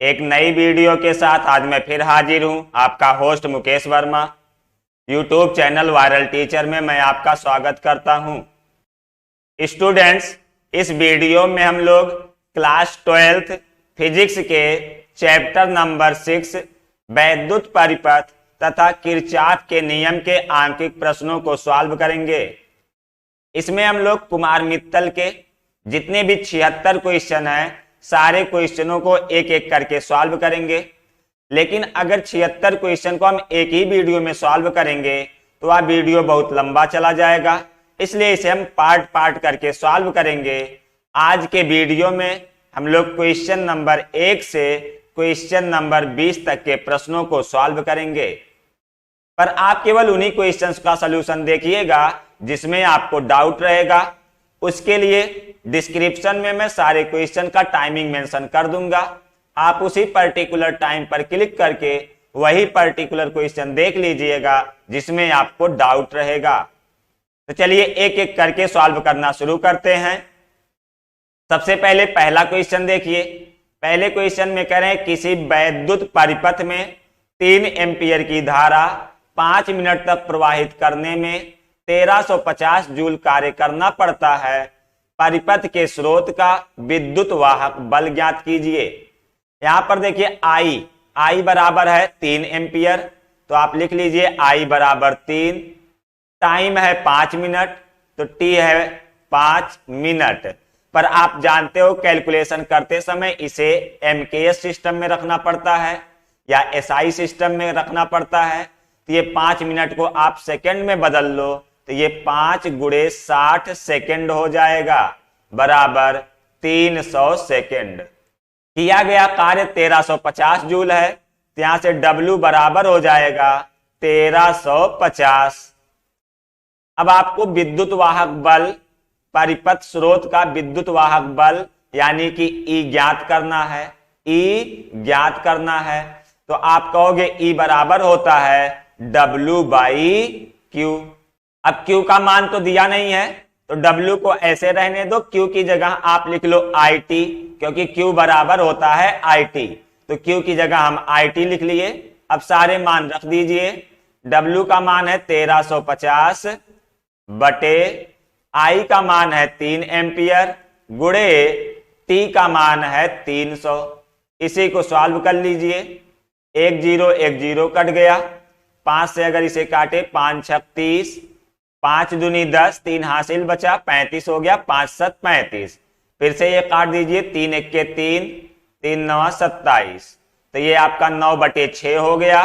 एक नई वीडियो के साथ आज मैं फिर हाजिर हूं। आपका host Mukesh Verma. YouTube channel viral teacher में मैं आपका स्वागत करता हूं। स्टूडेंट्स, इस वीडियो में हम लोग क्लास 12th फिजिक्स के चैप्टर नंबर 6 वैद्युत परिपथ तथा किरचॉफ के नियम के आंकिक प्रश्नों को सॉल्व करेंगे। इसमें हम लोग कुमार मित्तल के जितने भी 76 क्वेश्चन हैं सारे क्वेश्चनों को एक एक करके सॉल्व करेंगे। लेकिन अगर 76 क्वेश्चन को हम एक ही वीडियो में सॉल्व करेंगे तो वह वीडियो बहुत लंबा चला जाएगा, इसलिए इसे हम पार्ट पार्ट करके सॉल्व करेंगे। आज के वीडियो में हम लोग क्वेश्चन नंबर 1 से क्वेश्चन नंबर 20 तक के प्रश्नों को सॉल्व करेंगे। पर आप केवल उन्हीं क्वेश्चंस का सलूशन देखिएगा जिसमें आपको डाउट रहेगा। उसके लिए डिस्क्रिप्शन में मैं सारे क्वेश्चन का टाइमिंग मेंशन कर दूंगा। आप उसी पर्टिकुलर टाइम पर क्लिक करके वही पर्टिकुलर क्वेश्चन देख लीजिएगा जिसमें आपको डाउट रहेगा। तो चलिए एक एक करके सॉल्व करना शुरू करते हैं। सबसे पहले पहला क्वेश्चन देखिए। पहले क्वेश्चन में कह रहे हैं किसी वैद्युत परिपथ में 3 एम्पियर की धारा 5 मिनट तक प्रवाहित करने में 1350 जूल कार्य करना पड़ता है। परिपथ के स्रोत का विद्युत वाहक बल ज्ञात कीजिए। यहां पर देखिए आई बराबर है 3 एम्पियर, तो आप लिख लीजिए आई बराबर 3। टाइम है 5 मिनट, तो टी है 5 मिनट। पर आप जानते हो कैलकुलेशन करते समय इसे एमकेएस सिस्टम में रखना पड़ता है या एसआई सिस्टम में रखना पड़ता है। तो ये 5 मिनट को आप सेकंड में बदल लो तो ये 5 × 60 सेकंड हो जाएगा, बराबर 300 सेकंड। किया गया कार्य 1350 जूल है, तो यहां से W बराबर हो जाएगा 1350। अब आपको विद्युत वाहक बल, परिपथ स्रोत का विद्युत वाहक बल यानी कि E ज्ञात करना है। E ज्ञात करना है तो आप कहोगे E बराबर होता है W/Q। अब Q का मान तो दिया नहीं है तो W को ऐसे रहने दो, Q की जगह आप लिख लो IT, क्योंकि Q बराबर होता है IT। तो Q की जगह हम IT लिख लिए। अब सारे मान रख दीजिए। W का मान है 1350 बटे I का मान है 3 एम्पियर गुणे T का मान है 300। इसी को सॉल्व कर लीजिए। 1 0 कट गया। 5 से अगर इसे काटे 5 6 30, 5 दूनी 10, 3 हासिल बचा, 35 हो गया, 5 7 35। फिर से ये काट दीजिए, 3 1 के 3, 3 9 27। तो ये आपका 9/6 हो गया।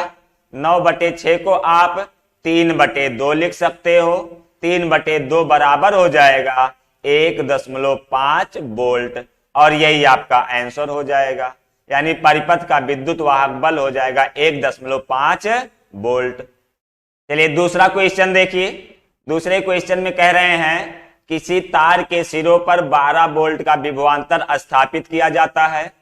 9/6 को आप 3/2 लिख सकते हो। 3/2 बराबर हो जाएगा 1.5 वोल्ट, और यही आपका आंसर हो जाएगा। यानी परिपथ का विद्युत वाहक बल हो जाएगा 1.5 वोल्ट। चलिए दूसरा क्वेश्चन देखिए। दूसरे क्वेश्चन में कह रहे हैं किसी तार के सिरों पर 12 वोल्ट का विभवांतर स्थापित किया जाता है।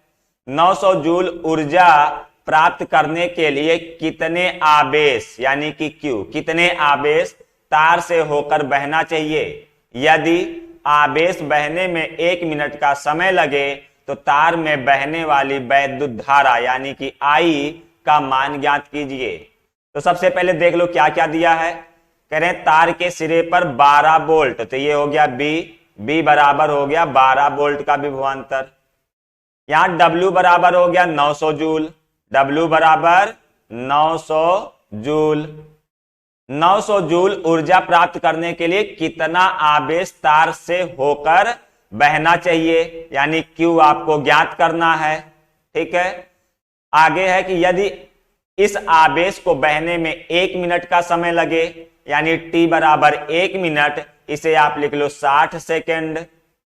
900 जूल ऊर्जा प्राप्त करने के लिए कितने आवेश यानी कि Q, कितने आवेश तार से होकर बहना चाहिए। यदि आवेश बहने में 1 मिनट का समय लगे तो तार में बहने वाली वैद्युत धारा यानी कि I का मान ज्ञात कीजिए। तो सबसे पहले देख लो क्या क्या दिया है। कह रहे हैं तार के सिरे पर 12 वोल्ट, तो ये हो गया B बराबर हो गया 12 वोल्ट का विभवांतर। यहां W बराबर हो गया 900 जूल। W बराबर 900 जूल। 900 जूल ऊर्जा प्राप्त करने के लिए कितना आवेश तार से होकर बहना चाहिए, यानी Q आपको ज्ञात करना है। ठीक है। आगे है कि यदि इस आवेश को बहने में 1 मिनट का समय लगे, यानी T बराबर 1 मिनट, इसे आप लिख लो 60 सेकंड।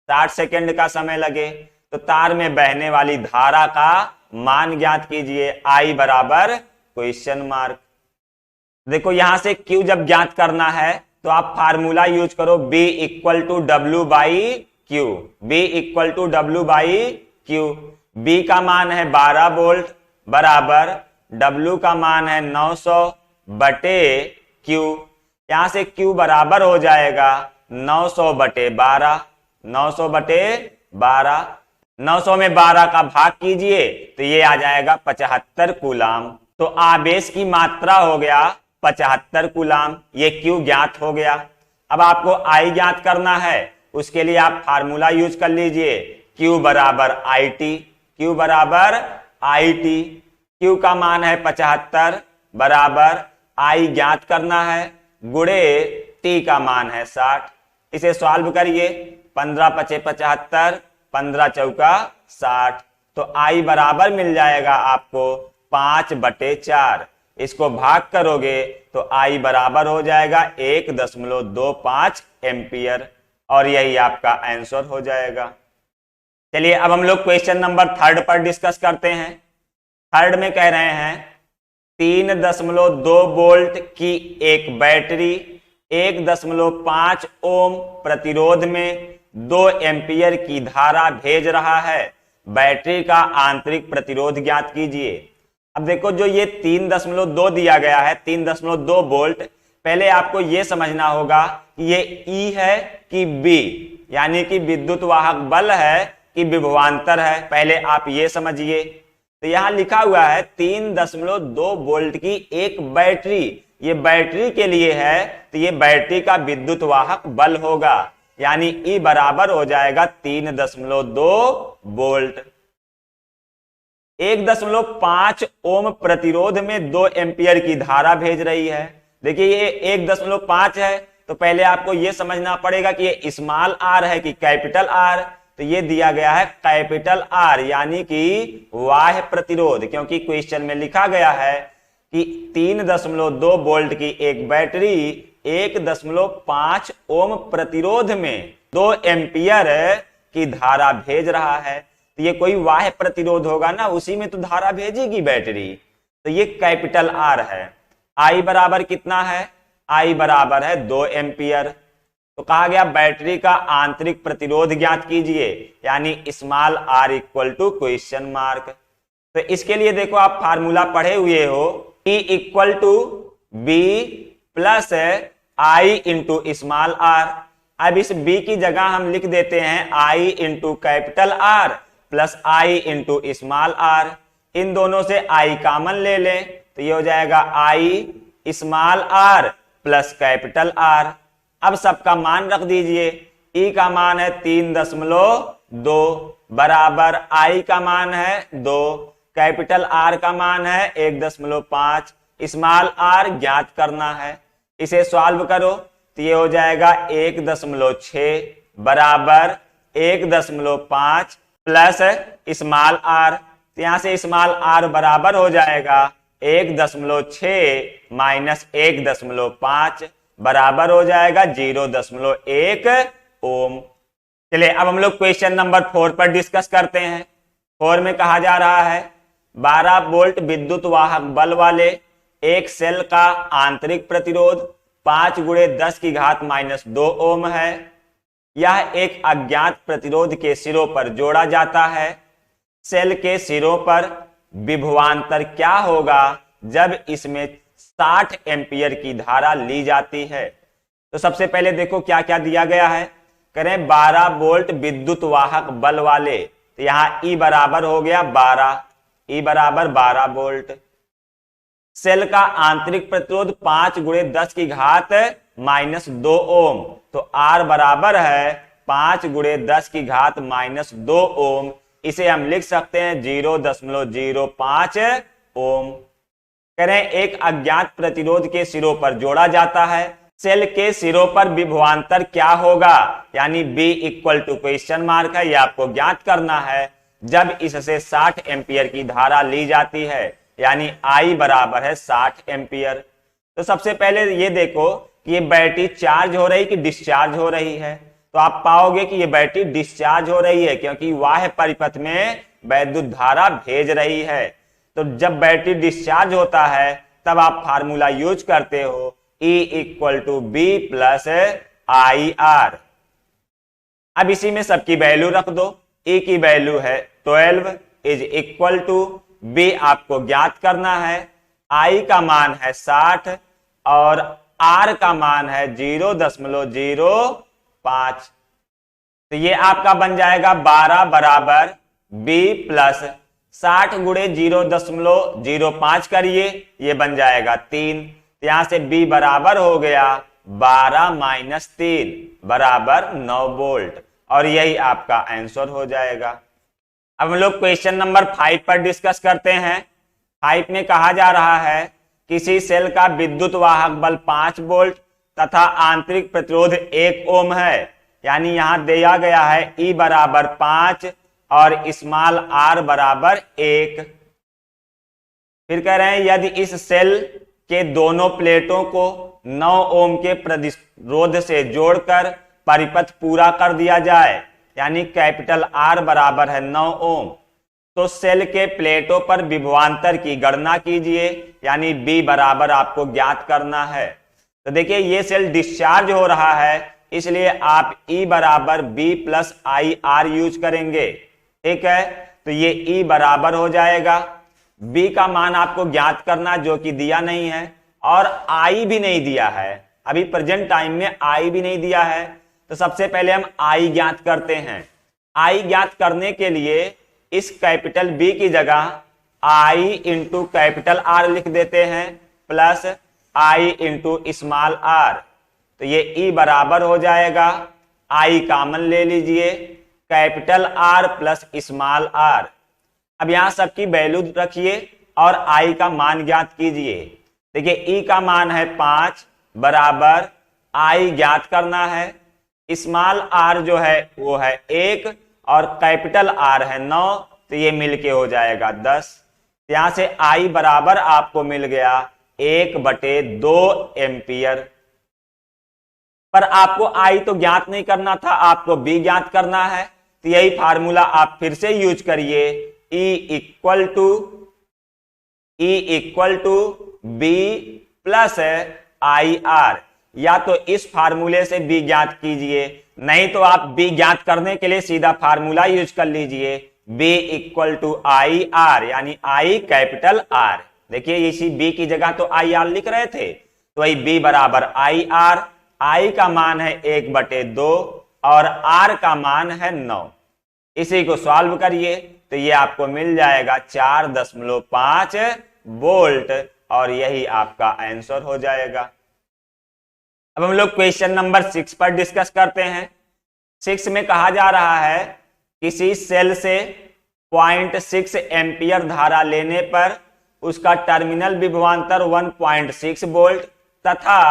60 सेकंड का समय लगे तो तार में बहने वाली धारा का मान ज्ञात कीजिए। I बराबर क्वेश्चन मार्क। देखो यहां से Q जब ज्ञात करना है तो आप फार्मूला यूज करो B = W/Q। B = W/Q। B का मान है 12 वोल्ट बराबर W का मान है 900 बटे Q। यहां से Q बराबर हो जाएगा 900/12। 900/12 900 में 12 का भाग कीजिए तो ये आ जाएगा 75 कूलाम। तो आवेश की मात्रा हो गया 75 कूलाम, ये क्यू ज्ञात हो गया। अब आपको आई ज्ञात करना है, उसके लिए आप फार्मूला यूज कर लीजिए, Q बराबर आई टी। Q बराबर आई टी, Q का मान है 75 बराबर आई ज्ञात करना है गुणे T का मान है 60। इसे सॉल्व करिए, 15 पचे 75, 15 चौका 60, तो आई बराबर मिल जाएगा आपको 5/4। इसको भाग करोगे तो आई बराबर हो जाएगा 1.25 एम्पियर, और यही आपका आंसर हो जाएगा। चलिए अब हम लोग क्वेश्चन नंबर 3 पर डिस्कस करते हैं। 3 में कह रहे हैं 3.2 वोल्ट की एक बैटरी 1.5 ओम प्रतिरोध में 2 एम्पियर की धारा भेज रहा है, बैटरी का आंतरिक प्रतिरोध ज्ञात कीजिए। अब देखो जो ये 3.2 दिया गया है, 3.2 वोल्ट, पहले आपको ये समझना होगा कि ये E है कि B, यानी कि विद्युत वाहक बल है कि विभवांतर है, पहले आप ये समझिए। तो यहां लिखा हुआ है 3.2 वोल्ट की एक बैटरी, ये बैटरी के लिए है, तो ये बैटरी का विद्युत वाहक बल होगा, यानी E बराबर हो जाएगा 3.2 वोल्ट। 1.5 ओम प्रतिरोध में 2 एम्पियर की धारा भेज रही है। देखिए ये 1.5 है, तो पहले आपको ये समझना पड़ेगा कि ये स्मॉल आर है कि कैपिटल आर। तो ये दिया गया है कैपिटल आर, यानी कि बाह्य प्रतिरोध, क्योंकि क्वेश्चन में लिखा गया है कि 3.2 वोल्ट की एक बैटरी 1.5 ओम प्रतिरोध में 2 एम्पियर की धारा भेज रहा है, तो ये कोई बाह्य प्रतिरोध होगा ना, उसी में तो धारा भेजेगी बैटरी। तो ये कैपिटल आर है। आई बराबर कितना है? आई बराबर है 2 एम्पियर। तो कहा गया बैटरी का आंतरिक प्रतिरोध ज्ञात कीजिए, यानी small r equal to question mark. तो इसके लिए देखो आप फार्मूला पढ़े हुए हो, E equal to B plus I into small r. अब इस B की जगह हम लिख देते हैं I into capital R plus I into small R. इन दोनों से I कॉमन ले लें तो ये हो जाएगा I small r plus capital R. अब सबका मान रख दीजिए, E का मान है 3.2 बराबर I का मान है 2, कैपिटल R का मान है 1.5, स्मॉल r ज्ञात करना है। इसे सॉल्व करो तो ये हो जाएगा 1.6 बराबर 1.5 प्लस स्मॉल r। तो यहां से स्मॉल r बराबर हो जाएगा 1.6 माइनस 1.5 बराबर हो जाएगा 0.1 ओम। चलिए अब हम लोग क्वेश्चन नंबर 4 पर डिस्कस करते हैं। 4 में कहा जा रहा है 12 वोल्ट विद्युत वाहक बल वाले एक सेल का आंतरिक प्रतिरोध 5 गुणे 10 की घात -2 ओम है। यह एक अज्ञात प्रतिरोध के सिरों पर जोड़ा जाता है। सेल के सिरों पर विभवांतर क्या होगा जब इसमें 60 एम्पियर की धारा ली जाती है? तो सबसे पहले देखो क्या क्या दिया गया है। करें 12 वोल्ट विद्युत वाहक बल वाले, तो यहां E बराबर हो गया 12, E बराबर 12 वोल्ट। सेल का आंतरिक प्रतिरोध 5 गुणे 10 की घात -2 ओम, तो R बराबर है 5 गुणे 10 की घात -2 ओम। इसे हम लिख सकते हैं 0.05 ओम। करें एक अज्ञात प्रतिरोध के सिरों पर जोड़ा जाता है। सेल के सिरों पर विभवांतर क्या होगा, यानी B equal to question mark है, यह आपको ज्ञात करना है जब इससे 60 एम्पियर की धारा ली जाती है, यानी I बराबर है 60 एम्पियर। तो सबसे पहले ये देखो कि ये बैटरी चार्ज हो रही कि डिस्चार्ज हो रही है। तो आप पाओगे कि ये बैटरी डिस्चार्ज हो रही है, क्योंकि बाह्य परिपथ में वैद्युत धारा भेज रही है। तो जब बैटरी डिस्चार्ज होता है तब आप फार्मूला यूज करते हो E equal to B plus I R. अब इसी में सबकी वैल्यू रख दो। E की वैल्यू है 12 इज इक्वल टू B आपको ज्ञात करना है, I का मान है 60 और R का मान है 0.05। तो ये आपका बन जाएगा 12 बराबर बी प्लस 60 गुणे 0.05 करिए, ये बन जाएगा 3। यहां से बी बराबर हो गया 12 माइनस 3 बराबर 9 वोल्ट, और यही आपका आंसर हो जाएगा। अब हम लोग क्वेश्चन नंबर 5 पर डिस्कस करते हैं। 5 में कहा जा रहा है किसी सेल का विद्युत वाहक बल 5 वोल्ट तथा आंतरिक प्रतिरोध 1 ओम है, यानी यहां दिया गया है E बराबर 5 और स्मॉल r बराबर 1। फिर कह रहे हैं यदि इस सेल के दोनों प्लेटों को 9 ओम के प्रतिरोध से जोड़कर परिपथ पूरा कर दिया जाए, यानी कैपिटल R बराबर है 9 ओम, तो सेल के प्लेटों पर विभवांतर की गणना कीजिए, यानी B बराबर आपको ज्ञात करना है। तो देखिए ये सेल डिस्चार्ज हो रहा है, इसलिए आप E बराबर B plus I R use करेंगे, ठीक है। तो ये E बराबर हो जाएगा, B का मान आपको ज्ञात करना जो कि दिया नहीं है, और I भी नहीं दिया है, अभी प्रेजेंट टाइम में I भी नहीं दिया है। तो सबसे पहले हम I ज्ञात करते हैं। I ज्ञात करने के लिए इस कैपिटल B की जगह I इंटू कैपिटल R लिख देते हैं, plus I into small r। तो ये E बराबर हो जाएगा, I कॉमन ले लीजिए, capital R plus small r। अब यहां सबकी वैल्यू रखिए और I का मान ज्ञात कीजिए। देखिए E का मान है 5 बराबर I ज्ञात करना है, स्मॉल r जो है वो है 1 और कैपिटल R है 9, तो ये मिलके हो जाएगा 10। यहां से I बराबर आपको मिल गया 1/2 एम्पियर। पर आपको I तो ज्ञात नहीं करना था, आपको B ज्ञात करना है, तो यही फार्मूला आप फिर से यूज करिए, E equal to B plus I R, या तो इस फार्मूले से B ज्ञात कीजिए, नहीं तो आप B ज्ञात करने के लिए सीधा फार्मूला यूज कर लीजिए, B equal to I R, यानी I कैपिटल R। देखिए इसी B की जगह तो आई आर लिख रहे थे, तो वही B बराबर आई आर, I का मान है 1/2 और R का मान है 9। इसी को सॉल्व करिए तो ये आपको मिल जाएगा 4.5 वोल्ट, और यही आपका आंसर हो जाएगा। अब हम लोग क्वेश्चन नंबर 6 पर डिस्कस करते हैं। 6 में कहा जा रहा है किसी सेल से 0.6 एम्पियर धारा लेने पर उसका टर्मिनल विभवांतर 1.6 वोल्ट तथा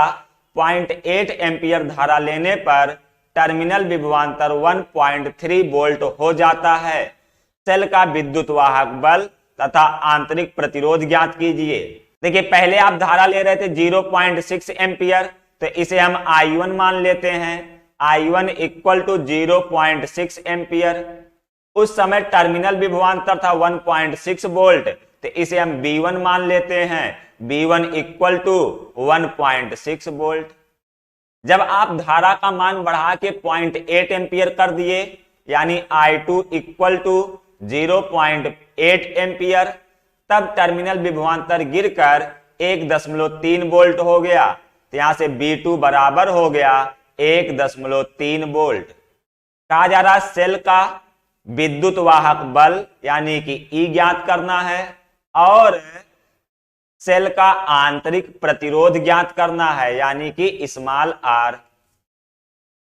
0.8 एम्पियर धारा लेने पर टर्मिनल विभवांतर 1.3 वोल्ट हो जाता है। सेल का विद्युत वाहक बल तथा आंतरिक प्रतिरोध ज्ञात कीजिए। देखिए पहले आप धारा ले रहे थे 0.6 एम्पियर, तो इसे हम I1 मान लेते हैं, I1 इक्वल टू 0.6 एम्पियर। उस समय टर्मिनल विभवांतर था 1.6 वोल्ट, तो इसे हम B1 मान लेते हैं, B1 इक्वल टू 1.6 वोल्ट। जब आप धारा का मान बढ़ा के 0.8 एम्पियर कर दिए, यानी I2 इक्वल टू 0.8 एम्पियर, तब टर्मिनल विभवांतर गिरकर 1.3 वोल्ट हो गया, तो यहां से B2 बराबर हो गया 1.3 वोल्ट। कहा जा रहा सेल का विद्युत वाहक बल यानी कि E ज्ञात करना है और सेल का आंतरिक प्रतिरोध ज्ञात करना है, यानी कि स्मॉल r।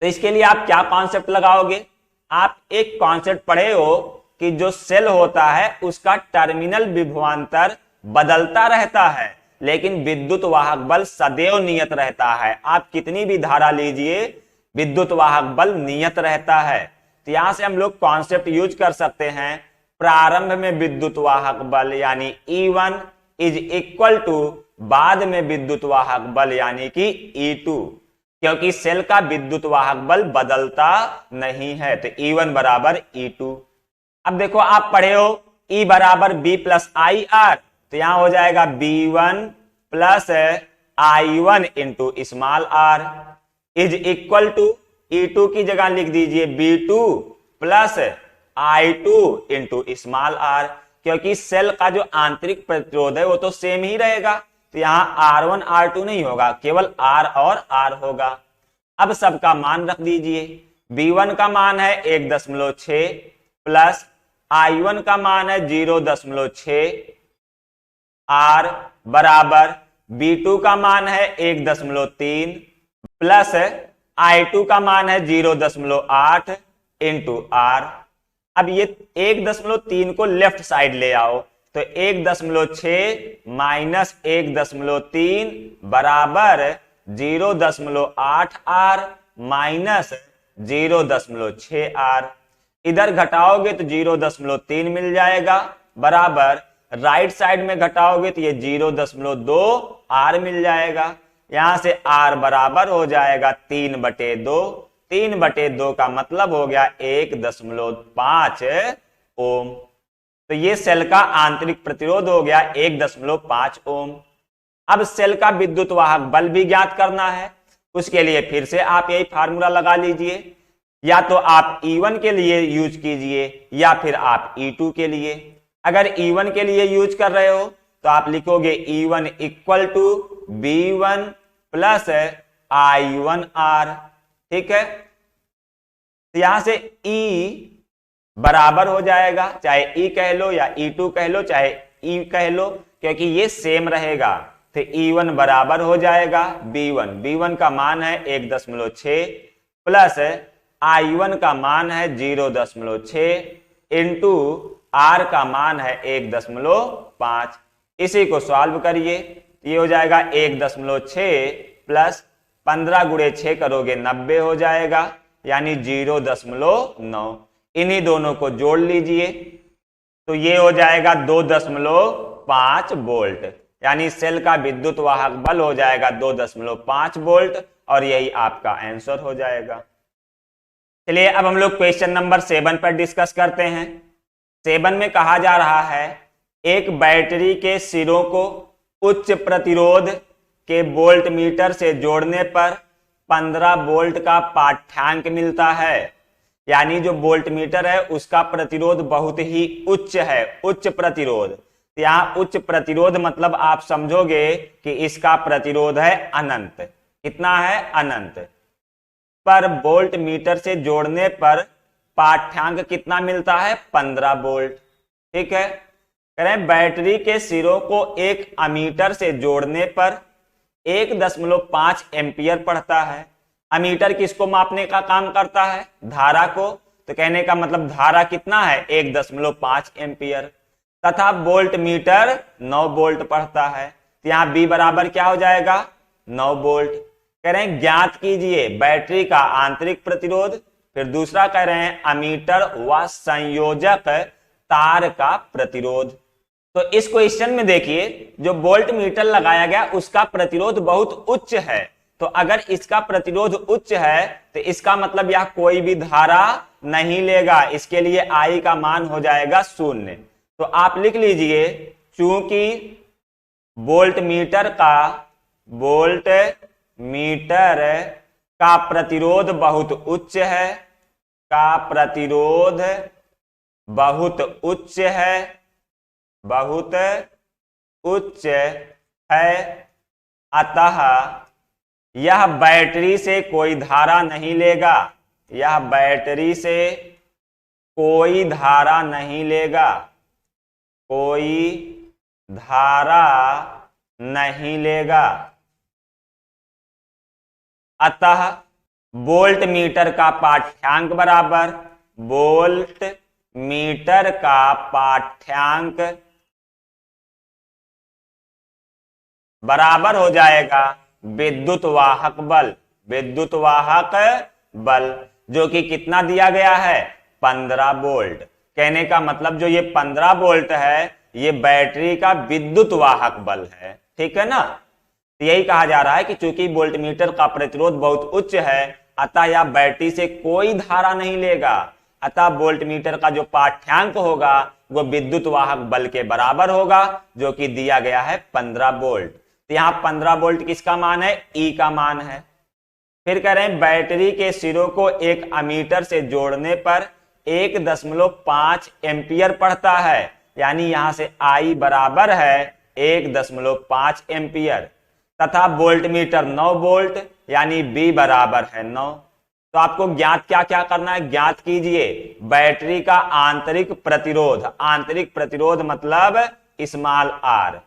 तो इसके लिए आप क्या कॉन्सेप्ट लगाओगे? आप एक कॉन्सेप्ट पढ़े हो कि जो सेल होता है उसका टर्मिनल विभवांतर बदलता रहता है, लेकिन विद्युत वाहक बल सदैव नियत रहता है। आप कितनी भी धारा लीजिए, विद्युत वाहक बल नियत रहता है। तो यहां से हम लोग कॉन्सेप्ट यूज कर सकते हैं, प्रारंभ में विद्युत वाहक बल यानी E1 इज इक्वल टू बाद में विद्युत वाहक बल यानी कि E2, क्योंकि सेल का विद्युत वाहक बल बदलता नहीं है, तो E1 बराबर E2। अब देखो आप पढ़े हो E बराबर B प्लस आई आर, तो यहां हो जाएगा B1 plus I1 into small r is equal to E2 की जगह लिख दीजिए B2 plus I2 into small r, क्योंकि सेल का जो आंतरिक प्रतिरोध है वो तो सेम ही रहेगा, तो यहां R1 R2 नहीं होगा, केवल R और R होगा। अब सबका मान रख दीजिए, B1 का मान है 1.6 प्लस I1 का मान है 0.6, R बराबर B2 का मान है 1.3 प्लस I2 का मान है 0.8 इंटू R। अब ये 1.3 को लेफ्ट साइड ले आओ तो 1.6 माइनस 1.3 बराबर 0.8 R माइनस 0.6 R। इधर घटाओगे तो 0.3 मिल जाएगा बराबर राइट साइड में घटाओगे तो ये 0.2 R मिल जाएगा। यहां से R बराबर हो जाएगा 3/2। 3/2 का मतलब हो गया 1.5 ओम। तो ये सेल का आंतरिक प्रतिरोध हो गया 1.5 ओम। अब सेल का विद्युत वाहक बल भी ज्ञात करना है। उसके लिए फिर से आप यही फार्मूला लगा लीजिए, या तो आप E1 के लिए यूज कीजिए या फिर आप E2 के लिए। अगर E1 के लिए यूज कर रहे हो तो आप लिखोगे E1 equal to B1 plus I1R। ठीक है, तो यहां से E बराबर हो जाएगा, चाहे E कह लो या E2 कह लो चाहे E कह लो, क्योंकि ये सेम रहेगा। तो E1 बराबर हो जाएगा B1 का मान है 1.6 प्लस I1 का मान है 0.6 इंटू R का मान है 1.5। इसी को सॉल्व करिए, ये हो जाएगा 1.6 प्लस 15 गुणे 6 करोगे 90 हो जाएगा, यानी 0.9। इन्हीं दोनों को जोड़ लीजिए तो ये हो जाएगा 2.5 वोल्ट, यानी सेल का विद्युत वाहक बल हो जाएगा 2.5 वोल्ट और यही आपका आंसर हो जाएगा। चलिए अब हम लोग क्वेश्चन नंबर 7 पर डिस्कस करते हैं। 7 में कहा जा रहा है एक बैटरी के सिरों को उच्च प्रतिरोध के वोल्ट मीटर से जोड़ने पर 15 वोल्ट का पाठ्यांक मिलता है। यानी जो वोल्ट मीटर है उसका प्रतिरोध बहुत ही उच्च है, उच्च प्रतिरोध। यहाँ उच्च प्रतिरोध मतलब आप समझोगे कि इसका प्रतिरोध है अनंत। कितना है? अनंत। पर वोल्ट मीटर से जोड़ने पर पाठ्यांक कितना मिलता है? 15 वोल्ट। ठीक है, करें बैटरी के सिरों को एक अमीटर से जोड़ने पर 1.5 एम्पियर पढ़ता है। अमीटर किसको मापने का काम करता है? धारा को। तो कहने का मतलब धारा कितना है? 1.5 एम्पियर। तथा वोल्ट मीटर 9 वोल्ट पढ़ता है। तो यहाँ B बराबर क्या हो जाएगा? 9 वोल्ट। कह रहे हैं ज्ञात कीजिए बैटरी का आंतरिक प्रतिरोध। फिर दूसरा कह रहे हैं अमीटर व संयोजक तार का प्रतिरोध। तो इस क्वेश्चन में देखिए जो वोल्ट मीटर लगाया गया उसका प्रतिरोध बहुत उच्च है। तो अगर इसका प्रतिरोध उच्च है तो इसका मतलब यह कोई भी धारा नहीं लेगा। इसके लिए I का मान हो जाएगा 0। तो आप लिख लीजिए चूंकि वोल्ट मीटर का प्रतिरोध बहुत उच्च है, का प्रतिरोध बहुत उच्च है, बहुत उच्च है, अतः यह बैटरी से कोई धारा नहीं लेगा। यह बैटरी से कोई धारा नहीं लेगा, कोई धारा नहीं लेगा। अतः वोल्ट मीटर का पाठ्यांक बराबर वोल्ट मीटर का पाठ्यांक बराबर हो जाएगा विद्युत वाहक बल। विद्युत वाहक बल जो कि कितना दिया गया है? 15 वोल्ट। कहने का मतलब जो ये 15 वोल्ट है ये बैटरी का विद्युत वाहक बल है। ठीक है ना, तो यही कहा जा रहा है कि चूंकि वोल्ट मीटर का प्रतिरोध बहुत उच्च है अतः यह बैटरी से कोई धारा नहीं लेगा। अतः वोल्ट मीटर का जो पाठ्यांक होगा वो विद्युत वाहक बल के बराबर होगा जो कि दिया गया है 15 वोल्ट। तो यहाँ 15 वोल्ट किसका मान है? E का मान है। फिर कह रहे हैं बैटरी के सिरों को एक अमीटर से जोड़ने पर 1.5 एम्पियर पढ़ता है। यानी यहां से I बराबर है 1.5 एम्पियर तथा वोल्ट मीटर 9 वोल्ट, यानी B बराबर है 9। तो आपको ज्ञात क्या क्या करना है, ज्ञात कीजिए बैटरी का आंतरिक प्रतिरोध, आंतरिक प्रतिरोध मतलब स्मॉल आर।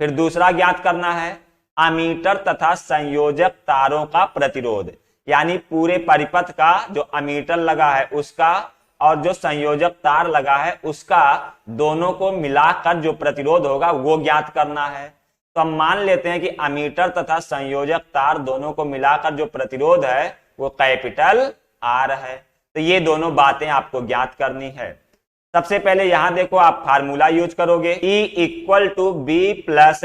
फिर दूसरा ज्ञात करना है अमीटर तथा संयोजक तारों का प्रतिरोध, यानी पूरे परिपथ का जो अमीटर लगा है उसका और जो संयोजक तार लगा है उसका, दोनों को मिलाकर जो प्रतिरोध होगा वो ज्ञात करना है। तो हम मान लेते हैं कि अमीटर तथा संयोजक तार दोनों को मिलाकर जो प्रतिरोध है वो कैपिटल आर है। तो ये दोनों बातें आपको ज्ञात करनी है। सबसे पहले यहां देखो आप फार्मूला यूज करोगे, E equal to B plus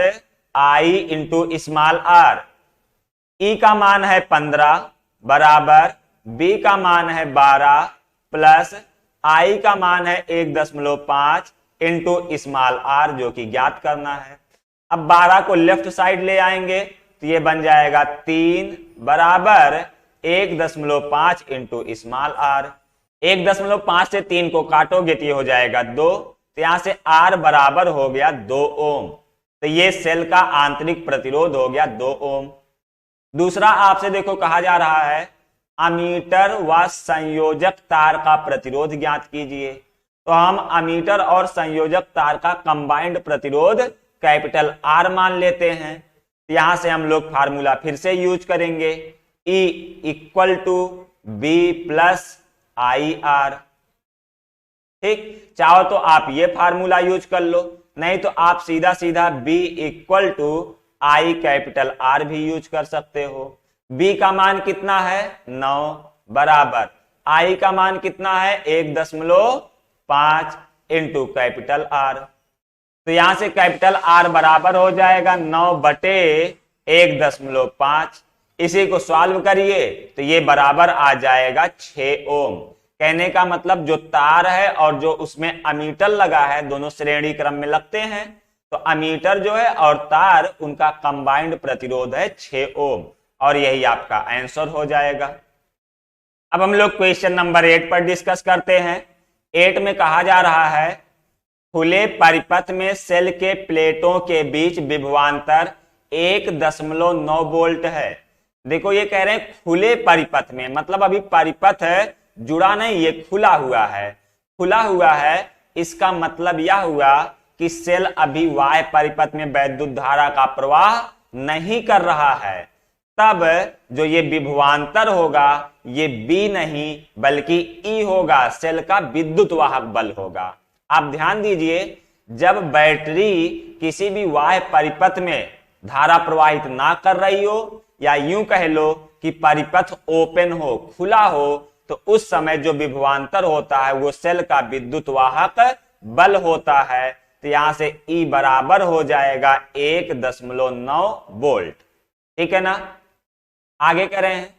I into small R. E का मान है 15 बराबर बी का मान है 12 प्लस आई का मान है 1.5 इंटू स्मॉल आर जो कि ज्ञात करना है। अब 12 को लेफ्ट साइड ले आएंगे तो ये बन जाएगा 3 बराबर 1.5 इंटू स्मॉल आर। 1.5 से 3 को काटोगे तो ये हो जाएगा 2, तो यहां से आर बराबर हो गया 2 ओम। तो ये सेल का आंतरिक प्रतिरोध हो गया 2 ओम। दूसरा आपसे देखो कहा जा रहा है अमीटर व संयोजक तार का प्रतिरोध ज्ञात कीजिए। तो हम अमीटर और संयोजक तार का कंबाइंड प्रतिरोध कैपिटल आर मान लेते हैं। यहां से हम लोग फार्मूला फिर से यूज करेंगे, E equal to B plus I R. ठीक, चाहो तो आप ये फार्मूला यूज कर लो, नहीं तो आप सीधा सीधा B equal to I capital R भी यूज कर सकते हो। B का मान कितना है 9 बराबर I का मान कितना है 1.5 इंटू कैपिटल आर। तो यहां से कैपिटल आर बराबर हो जाएगा 9 बटे 1.5। इसी को सॉल्व करिए तो ये बराबर आ जाएगा 6 ओम। कहने का मतलब जो तार है और जो उसमें अमीटर लगा है दोनों श्रेणी क्रम में लगते हैं, तो अमीटर जो है और तार उनका कंबाइंड प्रतिरोध है 6 ओम, और यही आपका आंसर हो जाएगा। अब हम लोग क्वेश्चन नंबर 8 पर डिस्कस करते हैं। 8 में कहा जा रहा है खुले परिपथ में सेल के प्लेटों के बीच विभवांतर 1.9 वोल्ट है। देखो ये कह रहे हैं खुले परिपथ में, मतलब अभी परिपथ है जुड़ा नहीं, ये खुला हुआ है। खुला हुआ है इसका मतलब यह हुआ कि सेल अभी वाह्य परिपथ में वैद्युत धारा का प्रवाह नहीं कर रहा है। तब जो ये विभवांतर होगा ये B नहीं बल्कि E होगा, सेल का विद्युत वाहक बल होगा। आप ध्यान दीजिए, जब बैटरी किसी भी वाह्य परिपथ में धारा प्रवाहित ना कर रही हो, या यूं कह लो कि परिपथ ओपन हो, खुला हो, तो उस समय जो विभवांतर होता है वो सेल का विद्युत वाहक बल होता है। तो यहां से E बराबर हो जाएगा 1.9 वोल्ट। ठीक है ना। आगे कह रहे हैं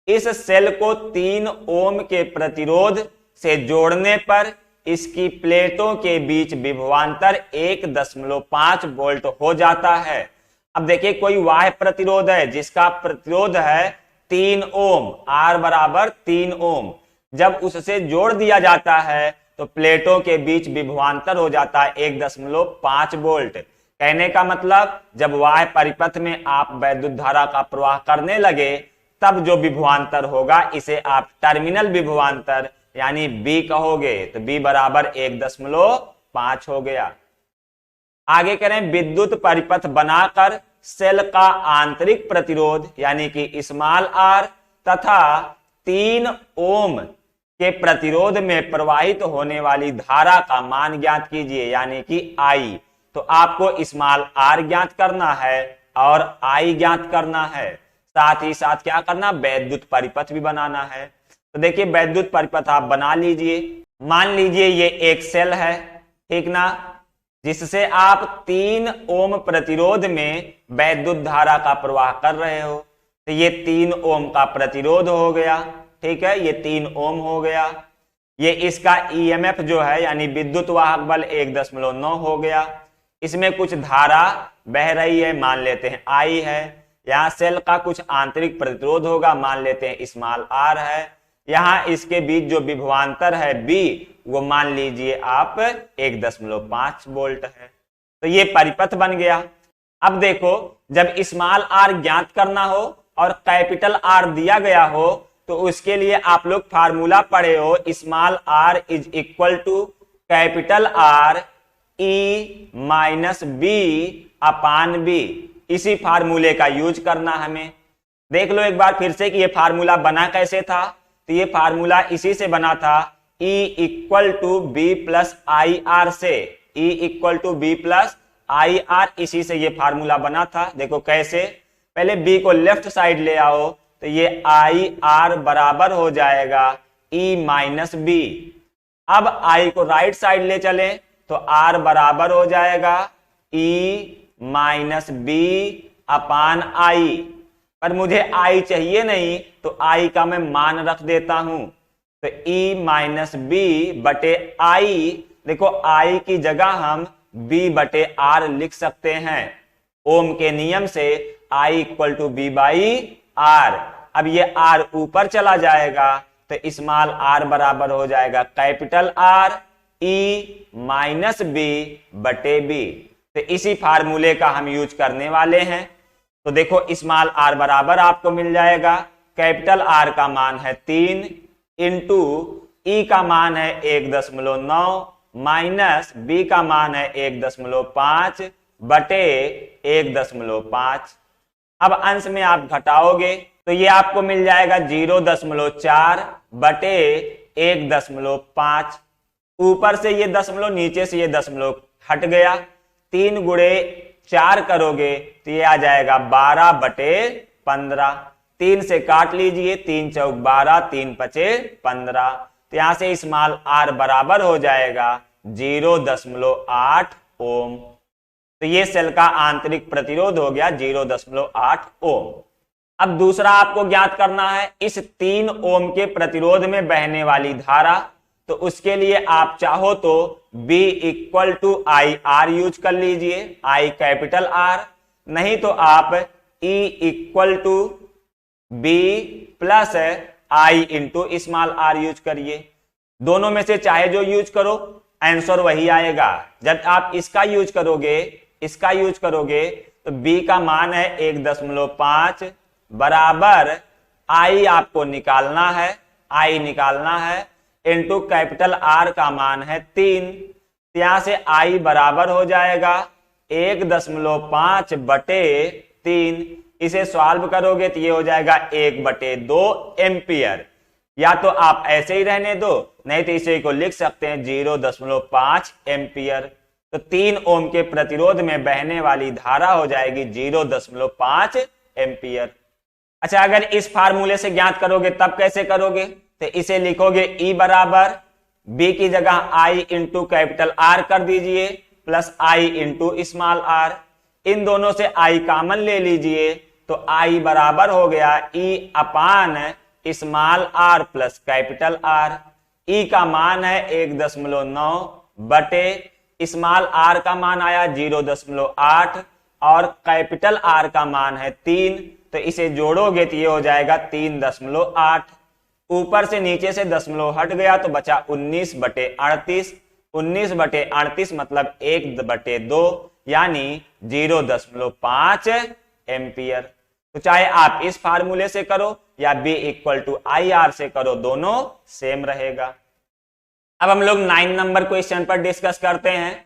इस सेल को 3 ओम के प्रतिरोध से जोड़ने पर इसकी प्लेटों के बीच विभवांतर 1.5 वोल्ट हो जाता है। अब देखिए कोई वाह्य प्रतिरोध है जिसका प्रतिरोध है 3 ओम, आर बराबर 3 ओम। जब उससे जोड़ दिया जाता है तो प्लेटों के बीच विभवांतर हो जाता है 1.5 वोल्ट। कहने का मतलब जब वाह्य परिपथ में आप वैद्युत धारा का प्रवाह करने लगे तब जो विभवांतर होगा इसे आप टर्मिनल विभवांतर यानी B कहोगे, तो B बराबर 1.5 हो गया। आगे करें विद्युत परिपथ बनाकर सेल का आंतरिक प्रतिरोध यानी कि स्मॉल आर तथा 3 ओम के प्रतिरोध में प्रवाहित होने वाली धारा का मान ज्ञात कीजिए यानी कि I। तो आपको स्मॉल आर ज्ञात करना है और I ज्ञात करना है, साथ ही साथ क्या करना, वैद्युत परिपथ भी बनाना है। तो देखिए वैद्युत परिपथ आप बना लीजिए। मान लीजिए ये एक सेल है, ठीक ना, जिससे आप 3 ओम प्रतिरोध में वैद्युत धारा का प्रवाह कर रहे हो। तो ये 3 ओम का प्रतिरोध हो गया, ठीक है, ये 3 ओम हो गया। ये इसका ईएमएफ जो है यानी विद्युत वाहक बल 1.9 हो गया। इसमें कुछ धारा बह रही है, मान लेते हैं आई है। यहाँ सेल का कुछ आंतरिक प्रतिरोध होगा, मान लेते हैं स्मॉल आर है। यहाँ इसके बीच जो विभवांतर है B वो मान लीजिए आप 1.5 वोल्ट है। तो ये परिपथ बन गया। अब देखो जब स्मॉल आर ज्ञात करना हो और कैपिटल आर दिया गया हो तो तो उसके लिए आप लोग फार्मूला पढ़े हो, small r is equal to capital R E minus B upon B. इसी फार्मूले का यूज करना हमें। देख लो एक बार फिर से कि ये फार्मूला बना कैसे था। तो ये फार्मूला इसी से बना था, E equal to B plus I R से। E equal to B plus I R, इसी से ये फार्मूला बना था। देखो कैसे, पहले B को लेफ्ट साइड ले आओ तो ये आई आर बराबर हो जाएगा E माइनस बी। अब I को राइट साइड ले चले तो R बराबर हो जाएगा E माइनस बी अपान आई। पर मुझे I चाहिए नहीं तो I का मैं मान रख देता हूं, तो E माइनस बी बटे आई। देखो I की जगह हम B बटे R लिख सकते हैं। ओम के नियम से I equal to B by R. अब ये R ऊपर चला जाएगा तो स्मॉल r बराबर हो जाएगा capital R E minus B बटे बी। तो इसी फार्मूले का हम यूज करने वाले हैं। तो देखो स्मॉल r बराबर आपको मिल जाएगा, कैपिटल R का मान है 3 इंटू E का मान है 1.9 माइनस B का मान है 1.5 बटे 1.5। अब अंश में आप घटाओगे तो ये आपको मिल जाएगा 0.4 बटे 1.5। ऊपर से ये दशमलव, नीचे से ये दशमलव हट गया। 3 गुणे 4 करोगे तो ये आ जाएगा 12 बटे 15। 3 से काट लीजिए, 3 चौक 12, 3 पचे 15। तो यहां से स्मॉल r बराबर हो जाएगा 0.8 ओम। तो ये सेल का आंतरिक प्रतिरोध हो गया 0.8 ओम। अब दूसरा आपको ज्ञात करना है इस 3 ओम के प्रतिरोध में बहने वाली धारा। तो उसके लिए आप चाहो तो B equal to I R use कर लीजिए, I कैपिटल R। नहीं तो आप E equal to B plus I into small r use करिए। दोनों में से चाहे जो यूज करो, आंसर वही आएगा। जब आप इसका यूज करोगे तो B का मान है 1.5 बराबर I आपको निकालना है, इंटू कैपिटल R का मान है 3। यहां से I बराबर हो जाएगा 1.5 बटे 3। इसे सॉल्व करोगे तो ये हो जाएगा 1/2 एम्पियर। या तो आप ऐसे ही रहने दो, नहीं तो इसे को लिख सकते हैं 0.5 एम्पियर। तो 3 ओम के प्रतिरोध में बहने वाली धारा हो जाएगी 0.5 एम्पियर। अच्छा, अगर इस फार्मूले से ज्ञात करोगे तब कैसे करोगे? तो इसे लिखोगे E बराबर B की जगह I इंटू कैपिटल R कर दीजिए plus I into small r। इन दोनों से I कॉमन ले लीजिए तो I बराबर हो गया E अपान small r plus capital R। E का मान है 1.9 बटे स्मॉल r का मान आया 0.8 और कैपिटल R का मान है 3। तो इसे जोड़ोगे तो ये हो जाएगा 3.8। ऊपर से नीचे से दशमलव हट गया तो बचा 19/38। 19/38 मतलब 1/2 यानी 0.5 एम्पियर। तो चाहे आप इस फार्मूले से करो या B equal to I R से करो, दोनों सेम रहेगा। अब हम लोग 9 नंबर क्वेश्चन पर डिस्कस करते हैं।